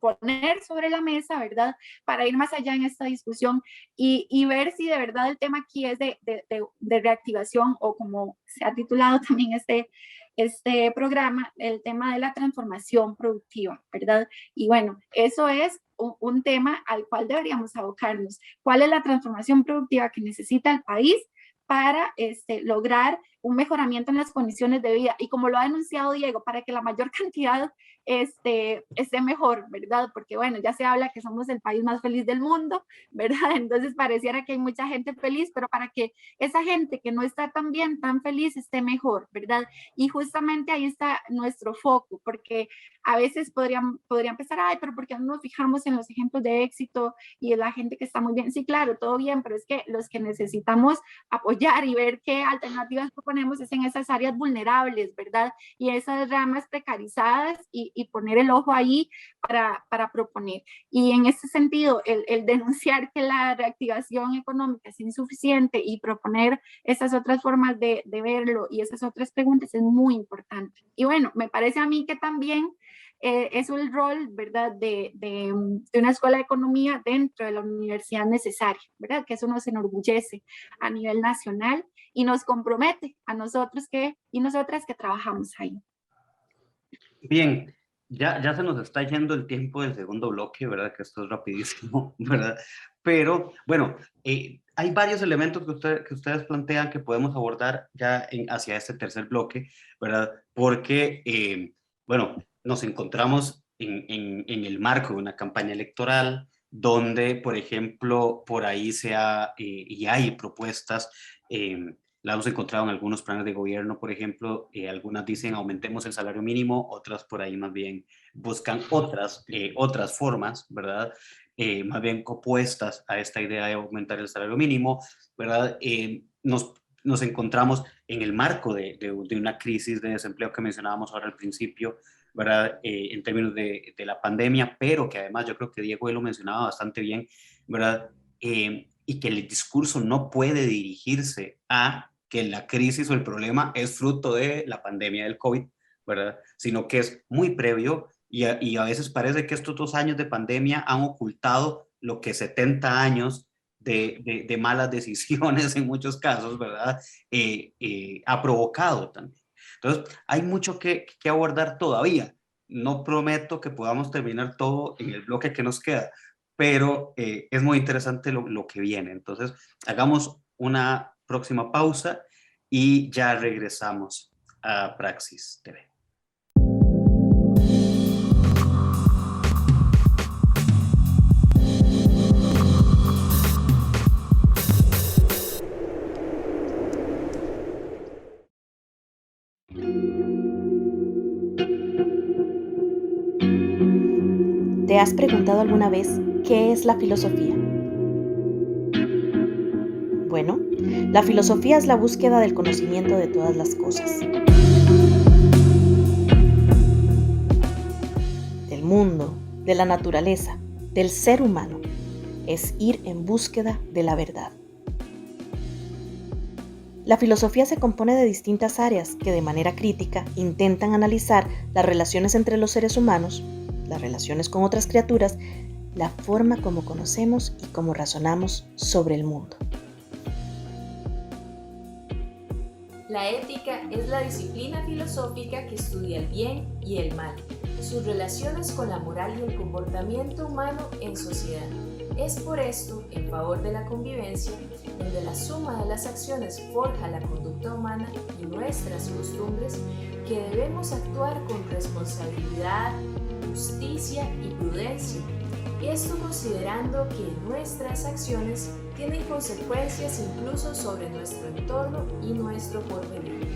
poner sobre la mesa, ¿verdad? Para ir más allá en esta discusión y ver si de verdad el tema aquí es de reactivación, o como se ha titulado también este programa, el tema de la transformación productiva, ¿verdad? Y bueno, eso es un tema al cual deberíamos abocarnos. ¿Cuál es la transformación productiva que necesita el país para lograr un mejoramiento en las condiciones de vida? Y como lo ha denunciado Diego, para que la mayor cantidad esté mejor, ¿verdad? Porque bueno, ya se habla que somos el país más feliz del mundo, ¿verdad? Entonces pareciera que hay mucha gente feliz, pero para que esa gente que no está tan bien, tan feliz, esté mejor, ¿verdad? Y justamente ahí está nuestro foco, porque a veces podrían pensar, ay, pero ¿por qué no nos fijamos en los ejemplos de éxito y en la gente que está muy bien? Sí, claro, todo bien, pero es que los que necesitamos apoyar y ver qué alternativas proponemos es en esas áreas vulnerables, ¿verdad? Y esas ramas precarizadas, y poner el ojo ahí para proponer. Y en ese sentido, el denunciar que la reactivación económica es insuficiente y proponer esas otras formas de verlo y esas otras preguntas es muy importante. Y bueno, me parece a mí que también es el rol, ¿verdad?, de una escuela de economía dentro de la universidad necesaria, ¿verdad? Que eso nos enorgullece a nivel nacional y nos compromete a nosotros y nosotras que trabajamos ahí. Bien, ya se nos está yendo el tiempo del segundo bloque, ¿verdad? Que esto es rapidísimo, ¿verdad? Pero, bueno, hay varios elementos que ustedes plantean que podemos abordar ya hacia este tercer bloque, ¿verdad? Porque, bueno, nos encontramos en el marco de una campaña electoral donde, por ejemplo, por ahí y hay propuestas, la hemos encontrado en algunos planes de gobierno, por ejemplo, algunas dicen aumentemos el salario mínimo, otras por ahí más bien buscan otras formas, ¿verdad? Más bien opuestas a esta idea de aumentar el salario mínimo, ¿verdad? Nos encontramos en el marco de una crisis de desempleo que mencionábamos ahora al principio, ¿verdad? En términos de la pandemia, pero que además yo creo que Diego lo mencionaba bastante bien, ¿verdad? Y que el discurso no puede dirigirse a que la crisis o el problema es fruto de la pandemia del COVID, ¿verdad? Sino que es muy previo y a veces parece que estos 2 años de pandemia han ocultado lo que 70 años de malas decisiones en muchos casos, ¿verdad? Ha provocado también. Entonces, hay mucho que abordar todavía. No prometo que podamos terminar todo en el bloque que nos queda, pero es muy interesante lo que viene. Entonces, hagamos una próxima pausa y ya regresamos a Praxis TV. ¿Te has preguntado alguna vez qué es la filosofía? Bueno, la filosofía es la búsqueda del conocimiento de todas las cosas. Del mundo, de la naturaleza, del ser humano. Es ir en búsqueda de la verdad. La filosofía se compone de distintas áreas que de manera crítica intentan analizar las relaciones entre los seres humanos, las relaciones con otras criaturas, la forma como conocemos y cómo razonamos sobre el mundo. La ética es la disciplina filosófica que estudia el bien y el mal, sus relaciones con la moral y el comportamiento humano en sociedad. Es por esto, en favor de la convivencia, donde la suma de las acciones forja la conducta humana y nuestras costumbres, que debemos actuar con responsabilidad, justicia y prudencia. Esto considerando que nuestras acciones tienen consecuencias incluso sobre nuestro entorno y nuestro porvenir.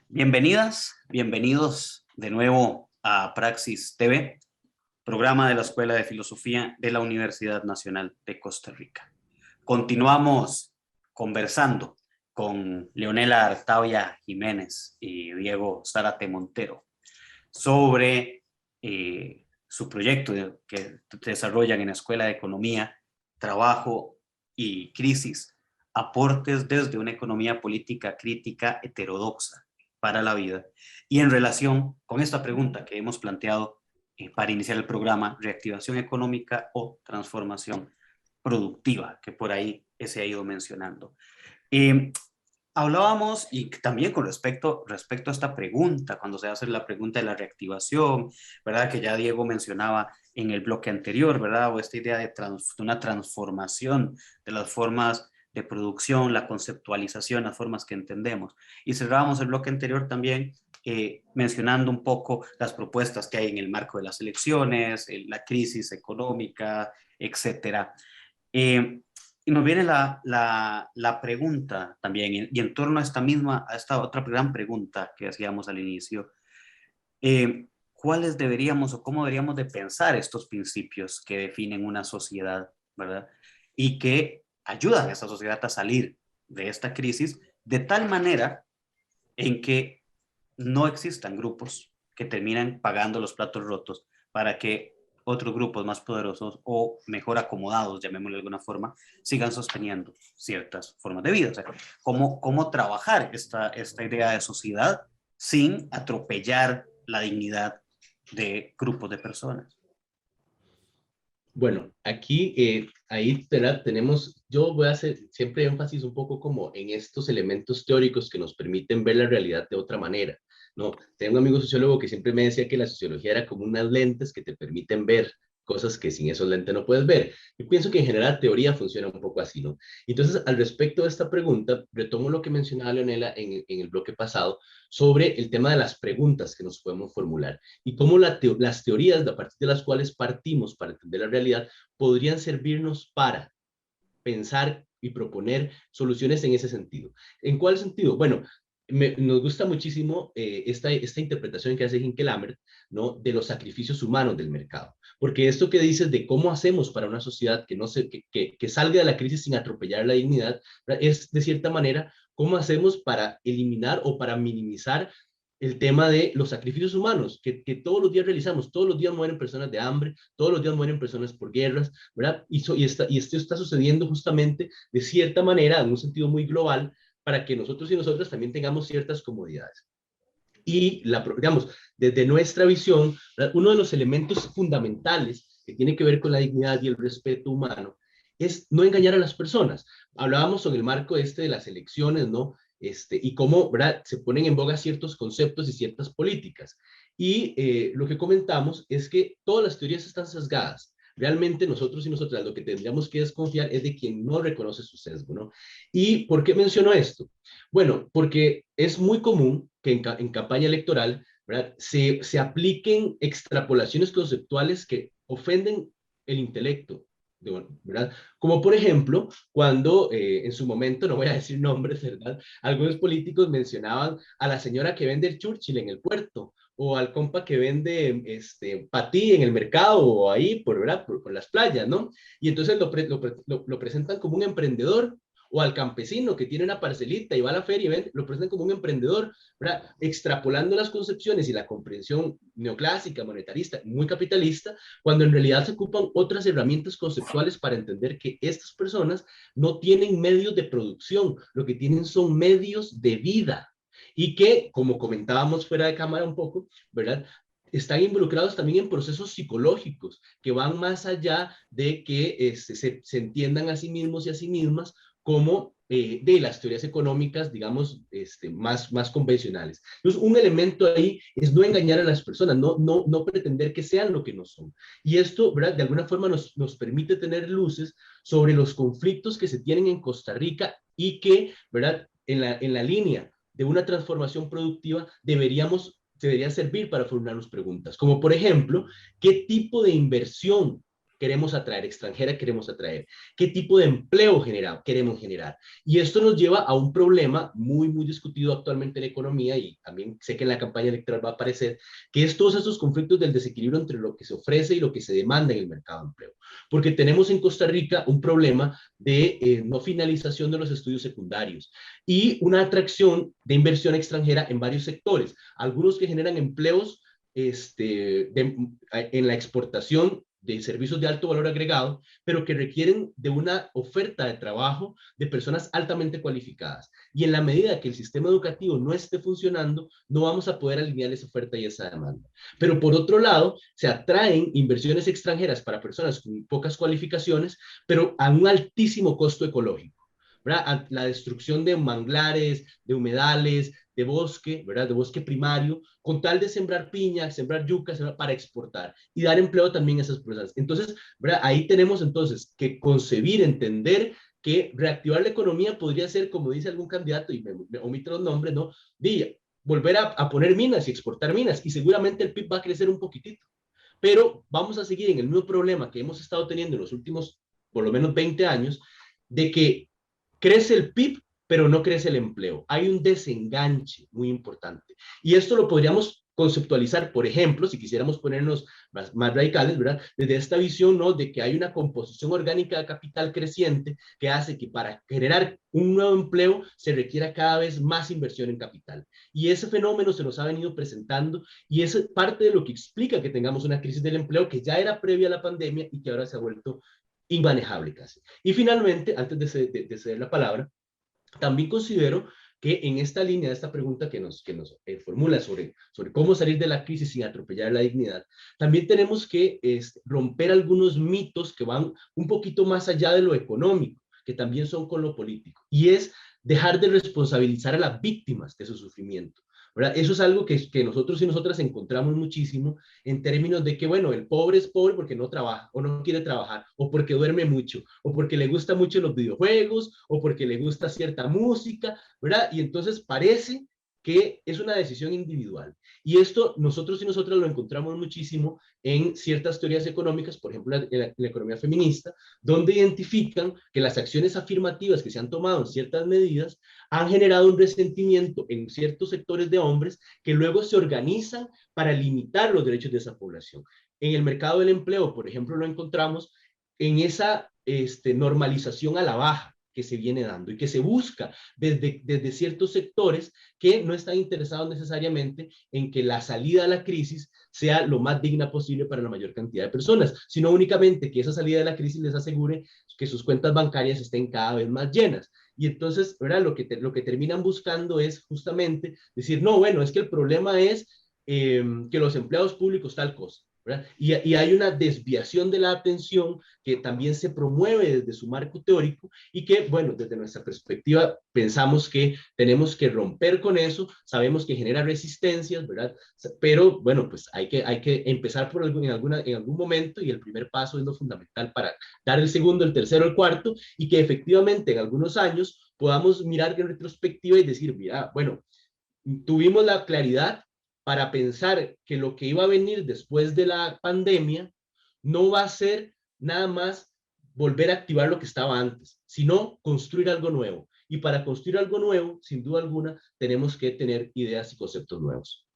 Bienvenidas, bienvenidos de nuevo a Praxis TV, programa de la Escuela de Filosofía de la Universidad Nacional de Costa Rica. Continuamos conversando con Leonela Artavia Jiménez y Diego Zárate Montero sobre su proyecto que desarrollan en la Escuela de Economía, Trabajo y Crisis, aportes desde una economía política crítica heterodoxa para la vida, y en relación con esta pregunta que hemos planteado para iniciar el programa, reactivación económica o transformación productiva, que por ahí se ha ido mencionando. Hablábamos, y también con respecto a esta pregunta, cuando se hace la pregunta de la reactivación, ¿verdad? Que ya Diego mencionaba en el bloque anterior, ¿verdad? O esta idea de una transformación de las formas de producción, la conceptualización, las formas que entendemos. Y cerrábamos el bloque anterior también mencionando un poco las propuestas que hay en el marco de las elecciones, la crisis económica, etcétera. Y nos viene la pregunta también, y en torno a esta otra gran pregunta que hacíamos al inicio, ¿cuáles deberíamos o cómo deberíamos de pensar estos principios que definen una sociedad, ¿verdad? Y que ayudan a esa sociedad a salir de esta crisis de tal manera en que no existan grupos que terminan pagando los platos rotos para que otros grupos más poderosos o mejor acomodados, llamémoslo de alguna forma, sigan sosteniendo ciertas formas de vida. O sea, cómo trabajar esta idea de sociedad sin atropellar la dignidad de grupos de personas. Bueno, aquí, ahí tenemos, yo voy a hacer siempre énfasis un poco como en estos elementos teóricos que nos permiten ver la realidad de otra manera, ¿no? Tengo un amigo sociólogo que siempre me decía que la sociología era como unas lentes que te permiten ver cosas que sin esos lentes no puedes ver. Yo pienso que en general teoría funciona un poco así, ¿no? Entonces, al respecto de esta pregunta, retomo lo que mencionaba Leonela en el bloque pasado sobre el tema de las preguntas que nos podemos formular y cómo las teorías a partir de las cuales partimos para entender la realidad podrían servirnos para pensar y proponer soluciones en ese sentido. ¿En cuál sentido? Bueno, nos gusta muchísimo esta interpretación que hace Hinke Lambert, ¿no? De los sacrificios humanos del mercado. Porque esto que dices de cómo hacemos para una sociedad que salga de la crisis sin atropellar la dignidad, ¿verdad? Es de cierta manera cómo hacemos para eliminar o para minimizar el tema de los sacrificios humanos que todos los días realizamos. Todos los días mueren personas de hambre, todos los días mueren personas por guerras, ¿verdad? Y esto está sucediendo justamente de cierta manera, en un sentido muy global, para que nosotros y nosotras también tengamos ciertas comodidades. Y, digamos, desde nuestra visión, uno de los elementos fundamentales que tiene que ver con la dignidad y el respeto humano es no engañar a las personas. Hablábamos sobre el marco de las elecciones, ¿no? Y cómo, ¿verdad? Se ponen en boga ciertos conceptos y ciertas políticas. Y lo que comentamos es que todas las teorías están sesgadas. Realmente nosotros y nosotras lo que tendríamos que desconfiar es de quien no reconoce su sesgo, ¿no? ¿Y por qué menciono esto? Bueno, porque es muy común que en campaña electoral, ¿verdad? Se apliquen extrapolaciones conceptuales que ofenden el intelecto, ¿verdad? Como por ejemplo, cuando en su momento, no voy a decir nombres, ¿verdad? Algunos políticos mencionaban a la señora que vende el Churchill en el puerto, o al compa que vende patí en el mercado, o ahí, ¿verdad? Por las playas, ¿no? Y entonces lo presentan como un emprendedor, O al campesino que tiene una parcelita y va a la feria y vende, lo presentan como un emprendedor, ¿verdad? Extrapolando las concepciones y la comprensión neoclásica, monetarista, muy capitalista, cuando en realidad se ocupan otras herramientas conceptuales para entender que estas personas no tienen medios de producción, lo que tienen son medios de vida. Y que, como comentábamos fuera de cámara un poco, ¿verdad? Están involucrados también en procesos psicológicos que van más allá de que se entiendan a sí mismos y a sí mismas como de las teorías económicas, digamos, más convencionales. Entonces, un elemento ahí es no engañar a las personas, no pretender que sean lo que no son. Y esto, ¿verdad? De alguna forma nos permite tener luces sobre los conflictos que se tienen en Costa Rica y que, ¿verdad? En la línea de una transformación productiva debería servir para formularnos preguntas, como por ejemplo, ¿qué tipo de inversión queremos atraer, extranjera queremos atraer? ¿Qué tipo de empleo queremos generar? Y esto nos lleva a un problema muy discutido actualmente en la economía, y también sé que en la campaña electoral va a aparecer, que es todos esos conflictos del desequilibrio entre lo que se ofrece y lo que se demanda en el mercado de empleo. Porque tenemos en Costa Rica un problema de no finalización de los estudios secundarios y una atracción de inversión extranjera en varios sectores, algunos que generan empleos en la exportación de servicios de alto valor agregado, pero que requieren de una oferta de trabajo de personas altamente cualificadas. Y en la medida que el sistema educativo no esté funcionando, no vamos a poder alinear esa oferta y esa demanda. Pero por otro lado, se atraen inversiones extranjeras para personas con pocas cualificaciones, pero a un altísimo costo ecológico, ¿verdad? La destrucción de manglares, de humedales, de bosque, ¿verdad? De bosque primario, con tal de sembrar piña, sembrar yuca, para exportar y dar empleo también a esas personas. Entonces, ¿verdad? Ahí tenemos entonces que concebir, entender que reactivar la economía podría ser, como dice algún candidato, y me omito los nombres, ¿no? Volver a poner minas y exportar minas, y seguramente el PIB va a crecer un poquitito. Pero vamos a seguir en el mismo problema que hemos estado teniendo en los últimos, por lo menos 20 años, de que crece el PIB, pero no crece el empleo. Hay un desenganche muy importante. Y esto lo podríamos conceptualizar, por ejemplo, si quisiéramos ponernos más radicales, ¿verdad? Desde esta visión, ¿no? De que hay una composición orgánica de capital creciente que hace que para generar un nuevo empleo se requiera cada vez más inversión en capital. Y ese fenómeno se nos ha venido presentando y es parte de lo que explica que tengamos una crisis del empleo que ya era previa a la pandemia y que ahora se ha vuelto inmanejable casi. Y finalmente, antes de ceder la palabra, también considero que en esta línea de esta pregunta que nos formula sobre cómo salir de la crisis sin atropellar la dignidad, también tenemos que romper algunos mitos que van un poquito más allá de lo económico, que también son con lo político, y es dejar de responsabilizar a las víctimas de su sufrimiento, ¿verdad? Eso es algo que nosotros y nosotras encontramos muchísimo en términos de que, bueno, el pobre es pobre porque no trabaja o no quiere trabajar o porque duerme mucho o porque le gusta mucho los videojuegos o porque le gusta cierta música, ¿verdad? Y entonces parece que es una decisión individual. Y esto nosotros y nosotras lo encontramos muchísimo en ciertas teorías económicas, por ejemplo, en la economía feminista, donde identifican que las acciones afirmativas que se han tomado en ciertas medidas han generado un resentimiento en ciertos sectores de hombres que luego se organizan para limitar los derechos de esa población. En el mercado del empleo, por ejemplo, lo encontramos en esa normalización a la baja que se viene dando y que se busca desde ciertos sectores que no están interesados necesariamente en que la salida a la crisis sea lo más digna posible para la mayor cantidad de personas, sino únicamente que esa salida de la crisis les asegure que sus cuentas bancarias estén cada vez más llenas. Y entonces, ¿verdad? Lo que terminan buscando es justamente decir, no, bueno, es que el problema es que los empleados públicos tal cosa. Y hay una desviación de la atención que también se promueve desde su marco teórico y que, bueno, desde nuestra perspectiva pensamos que tenemos que romper con eso, sabemos que genera resistencias, ¿verdad? Pero, bueno, pues hay que empezar en algún momento y el primer paso es lo fundamental para dar el segundo, el tercero, el cuarto y que efectivamente en algunos años podamos mirar en retrospectiva y decir, mira, bueno, tuvimos la claridad para pensar que lo que iba a venir después de la pandemia no va a ser nada más volver a activar lo que estaba antes, sino construir algo nuevo. Y para construir algo nuevo, sin duda alguna, tenemos que tener ideas y conceptos nuevos.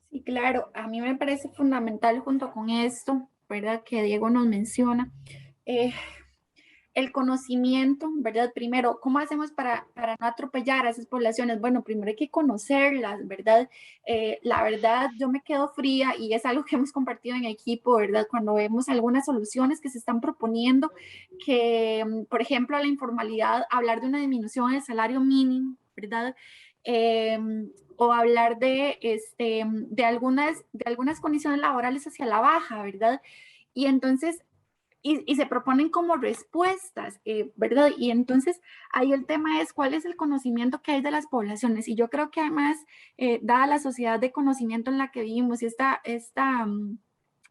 Sí, claro, a mí me parece fundamental junto con esto, ¿verdad? Que Diego nos menciona, el conocimiento, ¿verdad? Primero, ¿cómo hacemos para no atropellar a esas poblaciones? Bueno, primero hay que conocerlas, ¿verdad? La verdad, yo me quedo fría y es algo que hemos compartido en equipo, ¿verdad? Cuando vemos algunas soluciones que se están proponiendo, que, por ejemplo, la informalidad, hablar de una disminución del salario mínimo, ¿verdad? O hablar de algunas condiciones laborales hacia la baja, ¿verdad? Y entonces y se proponen como respuestas, ¿verdad? Y entonces ahí el tema es cuál es el conocimiento que hay de las poblaciones. Y yo creo que además, dada la sociedad de conocimiento en la que vivimos y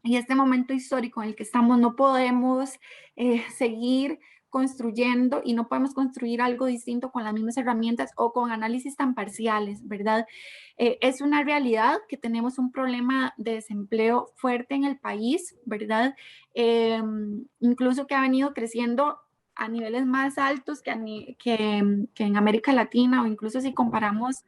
y este momento histórico en el que estamos, no podemos seguir construyendo y no podemos construir algo distinto con las mismas herramientas o con análisis tan parciales, ¿verdad? Es una realidad que tenemos un problema de desempleo fuerte en el país, ¿verdad? Incluso que ha venido creciendo a niveles más altos que en América Latina, o incluso si comparamos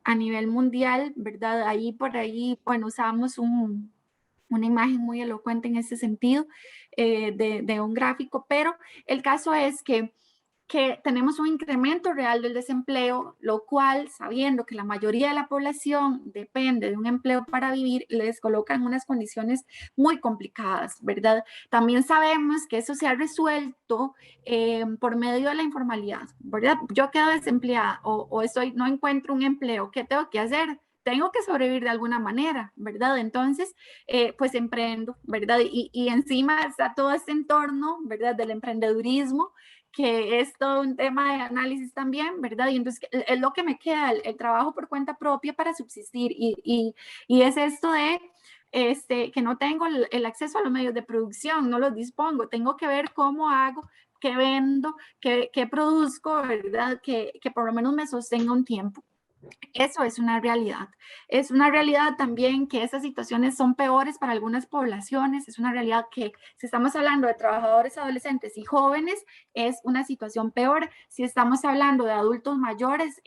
a nivel mundial, ¿verdad? Ahí por ahí, bueno, usamos una imagen muy elocuente en ese sentido, de un gráfico, pero el caso es que tenemos un incremento real del desempleo, lo cual, sabiendo que la mayoría de la población depende de un empleo para vivir, les coloca en unas condiciones muy complicadas, ¿verdad? También sabemos que eso se ha resuelto por medio de la informalidad, ¿verdad? Yo quedo desempleada o no encuentro un empleo, ¿qué tengo que hacer? Tengo que sobrevivir de alguna manera, ¿verdad? Entonces, pues emprendo, ¿verdad? Y encima está todo este entorno, ¿verdad? Del emprendedurismo, que es todo un tema de análisis también, ¿verdad? Y entonces es lo que me queda, el trabajo por cuenta propia para subsistir. Y es esto de que no tengo el acceso a los medios de producción, no los dispongo, tengo que ver cómo hago, qué vendo, qué produzco, ¿verdad? Que por lo menos me sostenga un tiempo. Eso es una realidad. Es una realidad también que esas situaciones son peores para algunas poblaciones. Es una realidad que si estamos hablando de trabajadores adolescentes y jóvenes, es una situación peor. Si estamos hablando de adultos mayores,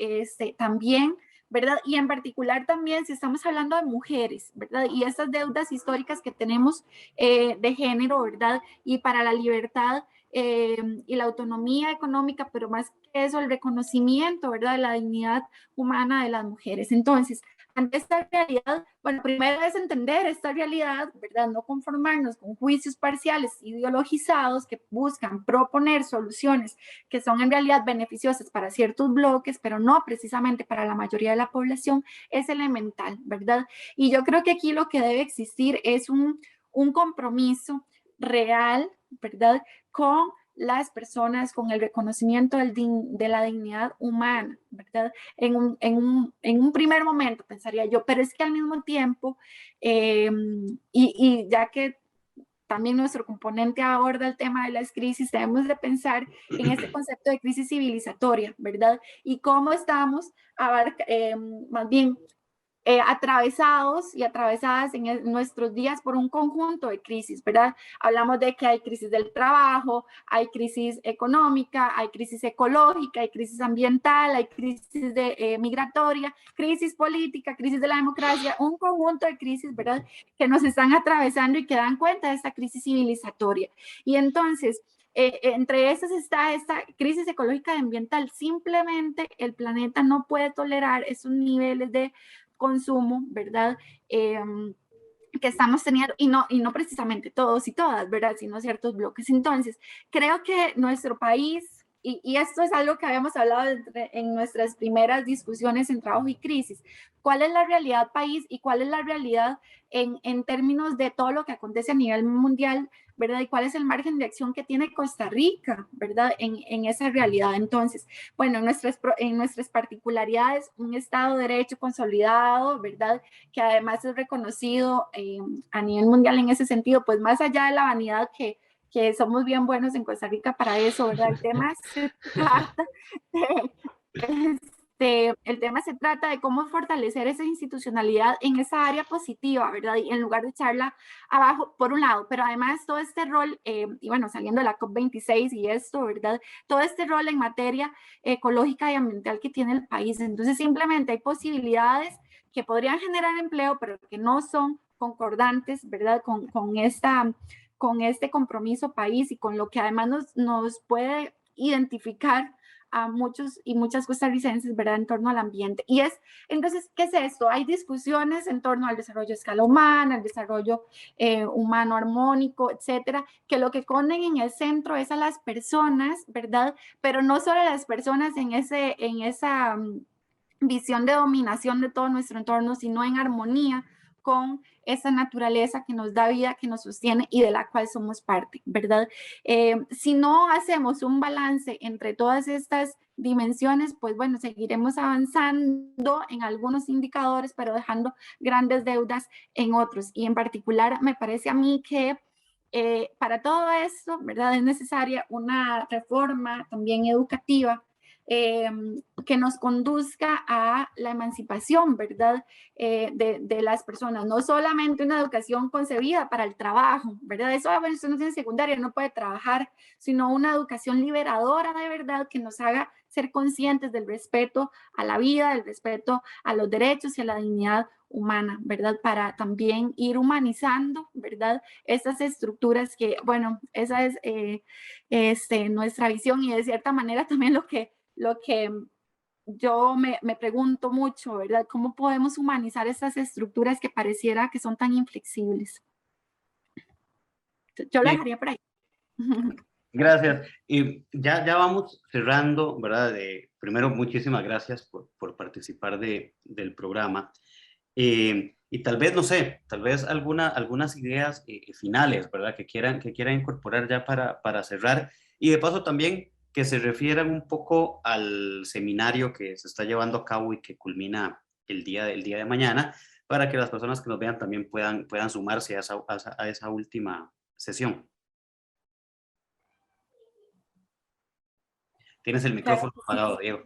también, ¿verdad? Y en particular también si estamos hablando de mujeres, ¿verdad? Y esas deudas históricas que tenemos de género, ¿verdad? Y para la libertad y la autonomía económica, pero más que eso, el reconocimiento, ¿verdad? De la dignidad humana de las mujeres. Entonces, ante esta realidad, bueno, primero es entender esta realidad, ¿verdad? No conformarnos con juicios parciales ideologizados que buscan proponer soluciones que son en realidad beneficiosas para ciertos bloques, pero no precisamente para la mayoría de la población, es elemental, ¿verdad? Y yo creo que aquí lo que debe existir es un compromiso real, ¿verdad? Con las personas, con el reconocimiento de la dignidad humana, ¿verdad? En un primer momento pensaría yo, pero es que al mismo tiempo, y ya que también nuestro componente aborda el tema de las crisis, debemos de pensar en este concepto de crisis civilizatoria, ¿verdad? Y cómo estamos, más bien, atravesados y atravesadas en nuestros días por un conjunto de crisis, ¿verdad? Hablamos de que hay crisis del trabajo, hay crisis económica, hay crisis ecológica, hay crisis ambiental, hay crisis migratoria, crisis política, crisis de la democracia, un conjunto de crisis, ¿verdad? Que nos están atravesando y que dan cuenta de esta crisis civilizatoria. Y entonces, entre esas está esta crisis ecológica y ambiental. Simplemente el planeta no puede tolerar esos niveles de consumo, ¿verdad? Que estamos teniendo, y no precisamente todos y todas, ¿verdad? Sino ciertos bloques. Entonces, creo que nuestro país, y esto es algo que habíamos hablado en nuestras primeras discusiones en trabajo y crisis, ¿cuál es la realidad país y cuál es la realidad en términos de todo lo que acontece a nivel mundial, ¿verdad? Y cuál es el margen de acción que tiene Costa Rica, ¿verdad? En esa realidad. Entonces, bueno, en nuestras particularidades, un Estado de Derecho consolidado, ¿verdad? Que además es reconocido a nivel mundial en ese sentido, pues más allá de la vanidad que somos bien buenos en Costa Rica para eso, ¿verdad? El tema se trata de cómo fortalecer esa institucionalidad en esa área positiva, ¿verdad? Y en lugar de echarla abajo, por un lado, pero además todo este rol, y bueno, saliendo de la COP26 y esto, ¿verdad? Todo este rol en materia ecológica y ambiental que tiene el país. Entonces, simplemente hay posibilidades que podrían generar empleo, pero que no son concordantes, ¿verdad? con este compromiso país y con lo que además nos puede identificar a muchos y muchas costarricenses, ¿verdad?, en torno al ambiente. Y entonces, ¿qué es esto? Hay discusiones en torno al desarrollo a escala humana, al desarrollo humano armónico, etcétera, que lo que ponen en el centro es a las personas, ¿verdad? Pero no solo a las personas en esa visión de dominación de todo nuestro entorno, sino en armonía con esa naturaleza que nos da vida, que nos sostiene y de la cual somos parte, ¿verdad? Si no hacemos un balance entre todas estas dimensiones, pues bueno, seguiremos avanzando en algunos indicadores, pero dejando grandes deudas en otros. Y en particular, me parece a mí que para todo esto, ¿verdad?, es necesaria una reforma también educativa que nos conduzca a la emancipación, ¿verdad?, de las personas. No solamente una educación concebida para el trabajo, ¿verdad? Eso, bueno, usted no tiene secundaria, no puede trabajar, sino una educación liberadora de verdad que nos haga ser conscientes del respeto a la vida, del respeto a los derechos y a la dignidad humana, ¿verdad? Para también ir humanizando, ¿verdad?, estas estructuras que, bueno, esa es nuestra visión y de cierta manera también lo que yo me pregunto mucho, ¿verdad? ¿Cómo podemos humanizar estas estructuras que pareciera que son tan inflexibles? Yo lo Bien, dejaría por ahí. gracias. Y ya vamos cerrando, ¿verdad? Primero, muchísimas gracias por participar del programa. Y tal vez, no sé, tal vez algunas ideas finales, ¿verdad? Que quieran incorporar ya para cerrar. Y de paso también que se refieran un poco al seminario que se está llevando a cabo y que culmina el día de mañana, para que las personas que nos vean también puedan sumarse a esa última sesión. Tienes el micrófono apagado, Diego.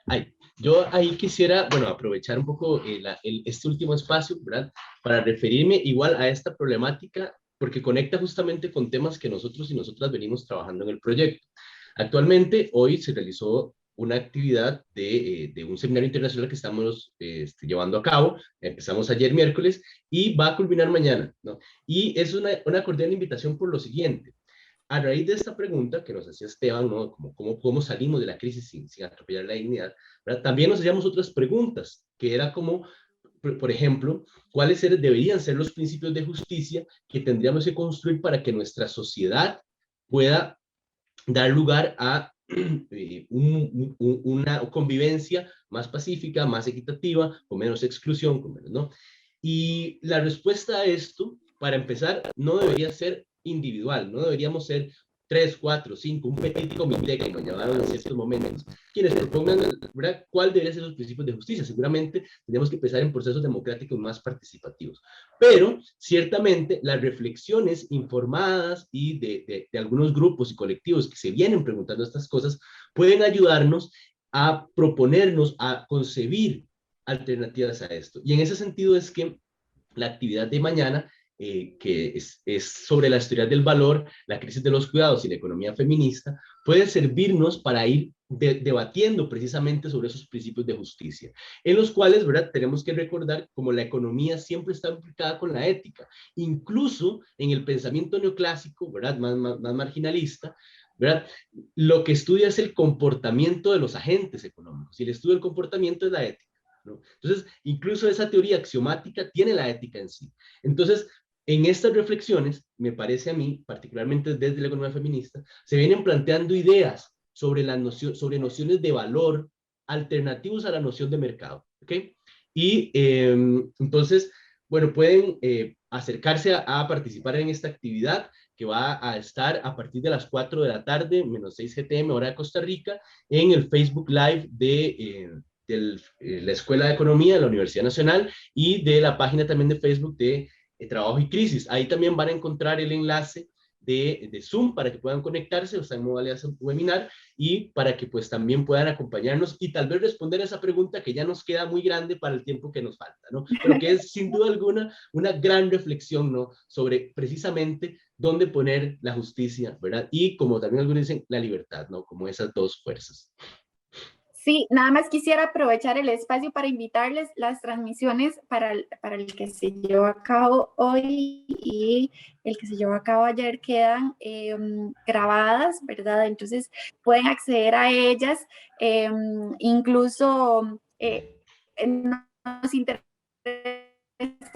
Ay, yo ahí quisiera, bueno, aprovechar un poco este último espacio, ¿verdad? Para referirme igual a esta problemática, porque conecta justamente con temas que nosotros y nosotras venimos trabajando en el proyecto. Actualmente, hoy se realizó una actividad de un seminario internacional que estamos llevando a cabo. Empezamos ayer miércoles y va a culminar mañana, ¿no? Y es una cordial invitación por lo siguiente. A raíz de esta pregunta que nos hacía Esteban, ¿no? ¿Cómo salimos de la crisis sin atropellar la dignidad? ¿Verdad? También nos hacíamos otras preguntas, que era como, por ejemplo, ¿cuáles deberían ser los principios de justicia que tendríamos que construir para que nuestra sociedad pueda dar lugar a una convivencia más pacífica, más equitativa, con menos exclusión, ¿no? Y la respuesta a esto, para empezar, no debería ser individual, no deberíamos ser 3, 4, 5, un petit comité, como llamaban en ciertos momentos, quienes propongan, ¿verdad?, cuál deberían ser los principios de justicia. Seguramente tenemos que empezar en procesos democráticos más participativos. Pero, ciertamente, las reflexiones informadas y de algunos grupos y colectivos que se vienen preguntando estas cosas pueden ayudarnos a proponernos, a concebir alternativas a esto. Y en ese sentido es que la actividad de mañana, que es sobre la historia del valor, la crisis de los cuidados y la economía feminista, puede servirnos para ir debatiendo precisamente sobre esos principios de justicia, en los cuales, ¿verdad?, tenemos que recordar cómo la economía siempre está implicada con la ética, incluso en el pensamiento neoclásico, ¿verdad?, más marginalista, ¿verdad?, lo que estudia es el comportamiento de los agentes económicos, y el estudio del comportamiento es la ética, ¿no? Entonces, incluso esa teoría axiomática tiene la ética en sí. Entonces, en estas reflexiones, me parece a mí, particularmente desde la economía feminista, se vienen planteando ideas sobre nociones de valor alternativos a la noción de mercado, ¿ok? Y entonces, bueno, pueden acercarse a participar en esta actividad que va a estar a partir de las 4 de la tarde, menos 6 GTM, hora de Costa Rica, en el Facebook Live de la Escuela de Economía de la Universidad Nacional y de la página también de Facebook de Trabajo y Crisis. Ahí también van a encontrar el enlace de Zoom para que puedan conectarse, o sea, en modalidad webinar, y para que pues también puedan acompañarnos y tal vez responder a esa pregunta que ya nos queda muy grande para el tiempo que nos falta, ¿no? Pero que es sin duda alguna una gran reflexión, ¿no?, sobre precisamente dónde poner la justicia, ¿verdad? Y como también algunos dicen, la libertad, ¿no? Como esas dos fuerzas. Sí, nada más quisiera aprovechar el espacio para invitarles las transmisiones para el que se llevó a cabo hoy y el que se llevó a cabo ayer quedan grabadas, ¿verdad? Entonces pueden acceder a ellas, incluso nos interesa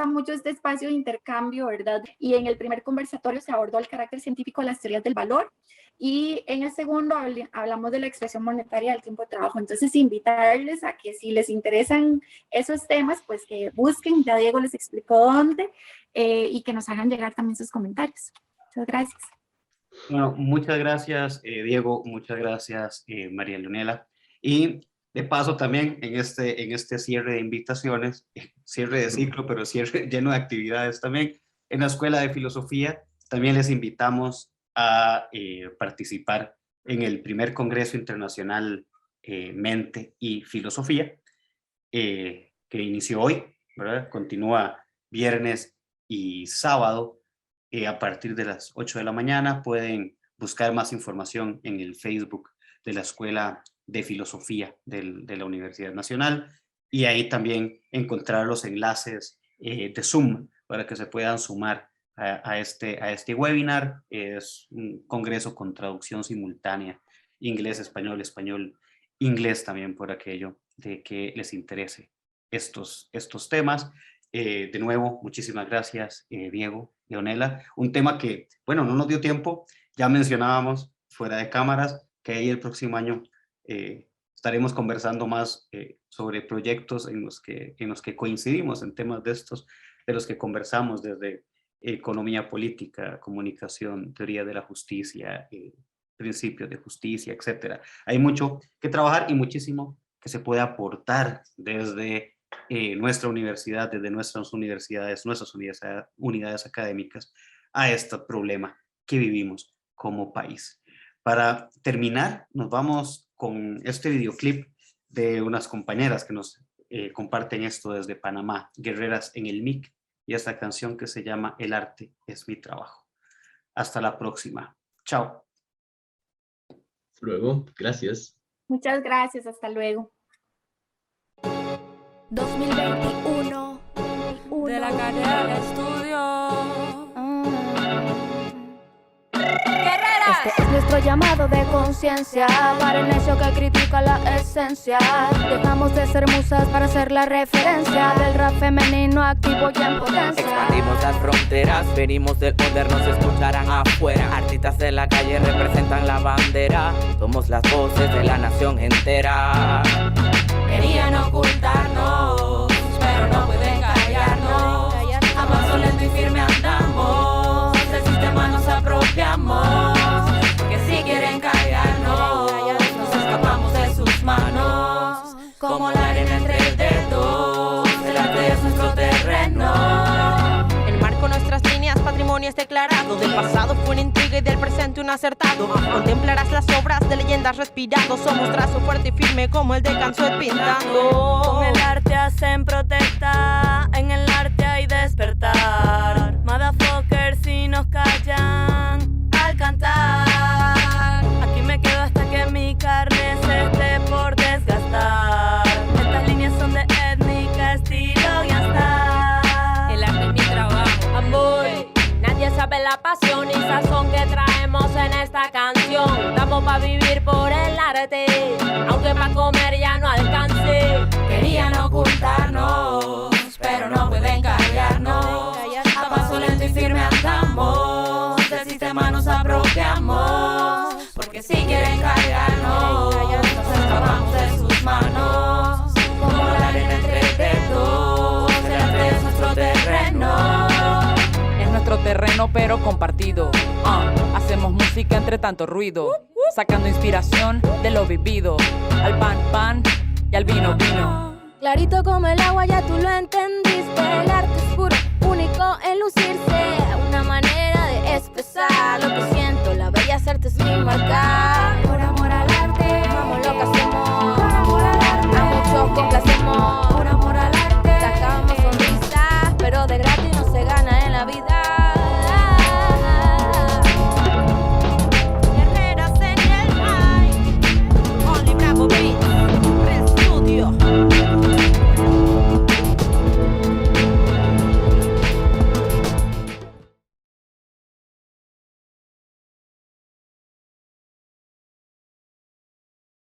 mucho este espacio de intercambio, ¿verdad? Y en el primer conversatorio se abordó el carácter científico de las teorías del valor, y en el segundo hablamos de la expresión monetaria del tiempo de trabajo. Entonces, invitarles a que si les interesan esos temas, pues que busquen, ya Diego les explicó dónde, y que nos hagan llegar también sus comentarios. Muchas gracias. Bueno, muchas gracias, Diego, muchas gracias, María Leonela. Y de paso también en este cierre de invitaciones, cierre de ciclo, pero cierre lleno de actividades también, en la Escuela de Filosofía también les invitamos a participar en el primer Congreso Internacional Mente y Filosofía, que inició hoy, ¿verdad? Continúa viernes y sábado a partir de las 8 de la mañana. Pueden buscar más información en el Facebook de la Escuela de Filosofía de la Universidad Nacional, y ahí también encontrar los enlaces de Zoom para que se puedan sumar a este webinar. Es un congreso con traducción simultánea, inglés-español, español-inglés también, por aquello de que les interese estos temas. De nuevo, muchísimas gracias, Diego, Leonela. Un tema que, bueno, no nos dio tiempo, ya mencionábamos fuera de cámaras, que ahí el próximo año estaremos conversando más sobre proyectos en los que coincidimos en temas de los que conversamos, desde economía política, comunicación, teoría de la justicia, principios de justicia, etc. Hay mucho que trabajar y muchísimo que se puede aportar desde nuestra universidad, desde nuestras unidades académicas a este problema que vivimos como país. Para terminar, nos vamos con este videoclip de unas compañeras que nos comparten esto desde Panamá, Guerreras en el MIC, y esta canción que se llama El arte es mi trabajo. Hasta la próxima. Chao. Hasta luego. Gracias. Muchas gracias. Hasta luego. 2021 de la calle al estudio. Este es nuestro llamado de conciencia para el necio que critica la esencia. Dejamos de ser musas para ser la referencia del rap femenino activo y en potencia. Expandimos las fronteras, venimos del poder, nos escucharán afuera. Artistas de la calle representan la bandera, somos las voces de la nación entera. Querían ocultarnos, pero no pueden callarnos. A paso lento y firme andamos, del sistema nos apropiamos. Que si quieren callarnos, nos escapamos de sus manos. Como la arena entre dedos, el arte es nuestro terreno. El marco, nuestras líneas, patrimonio es declarado. Del pasado fue una intriga y del presente un acertado. Contemplarás las obras de leyendas respirando. Somos trazo fuerte y firme como el de Cansuet pintando. Con el arte hacen protesta, en el arte hay despertar. Motherfuckers si nos callan al cantar. Aquí me quedo hasta que mi carne se esté por desgastar. Estas líneas son de étnica, estilo y hasta. El arte es mi trabajo, amor. Nadie sabe la pasión y sazón que traemos en esta canción. Damos pa' vivir por el arte, aunque pa' comer ya no alcance. Querían ocultarnos, pero no pueden callarnos. A paso lento y firme andamos, del sistema nos apropiamos. Porque si quieren callarnos, nos escapamos de sus manos. Como la arena entre dedos, el arte es nuestro terreno. Es nuestro terreno pero compartido. Hacemos música entre tanto ruido, sacando inspiración de lo vivido. Al pan, pan y al vino, vino. Clarito como el agua, ya tú lo entendiste. El arte es puro, único en lucirse. Una manera de expresar lo que siento. La bella arte es mi marca.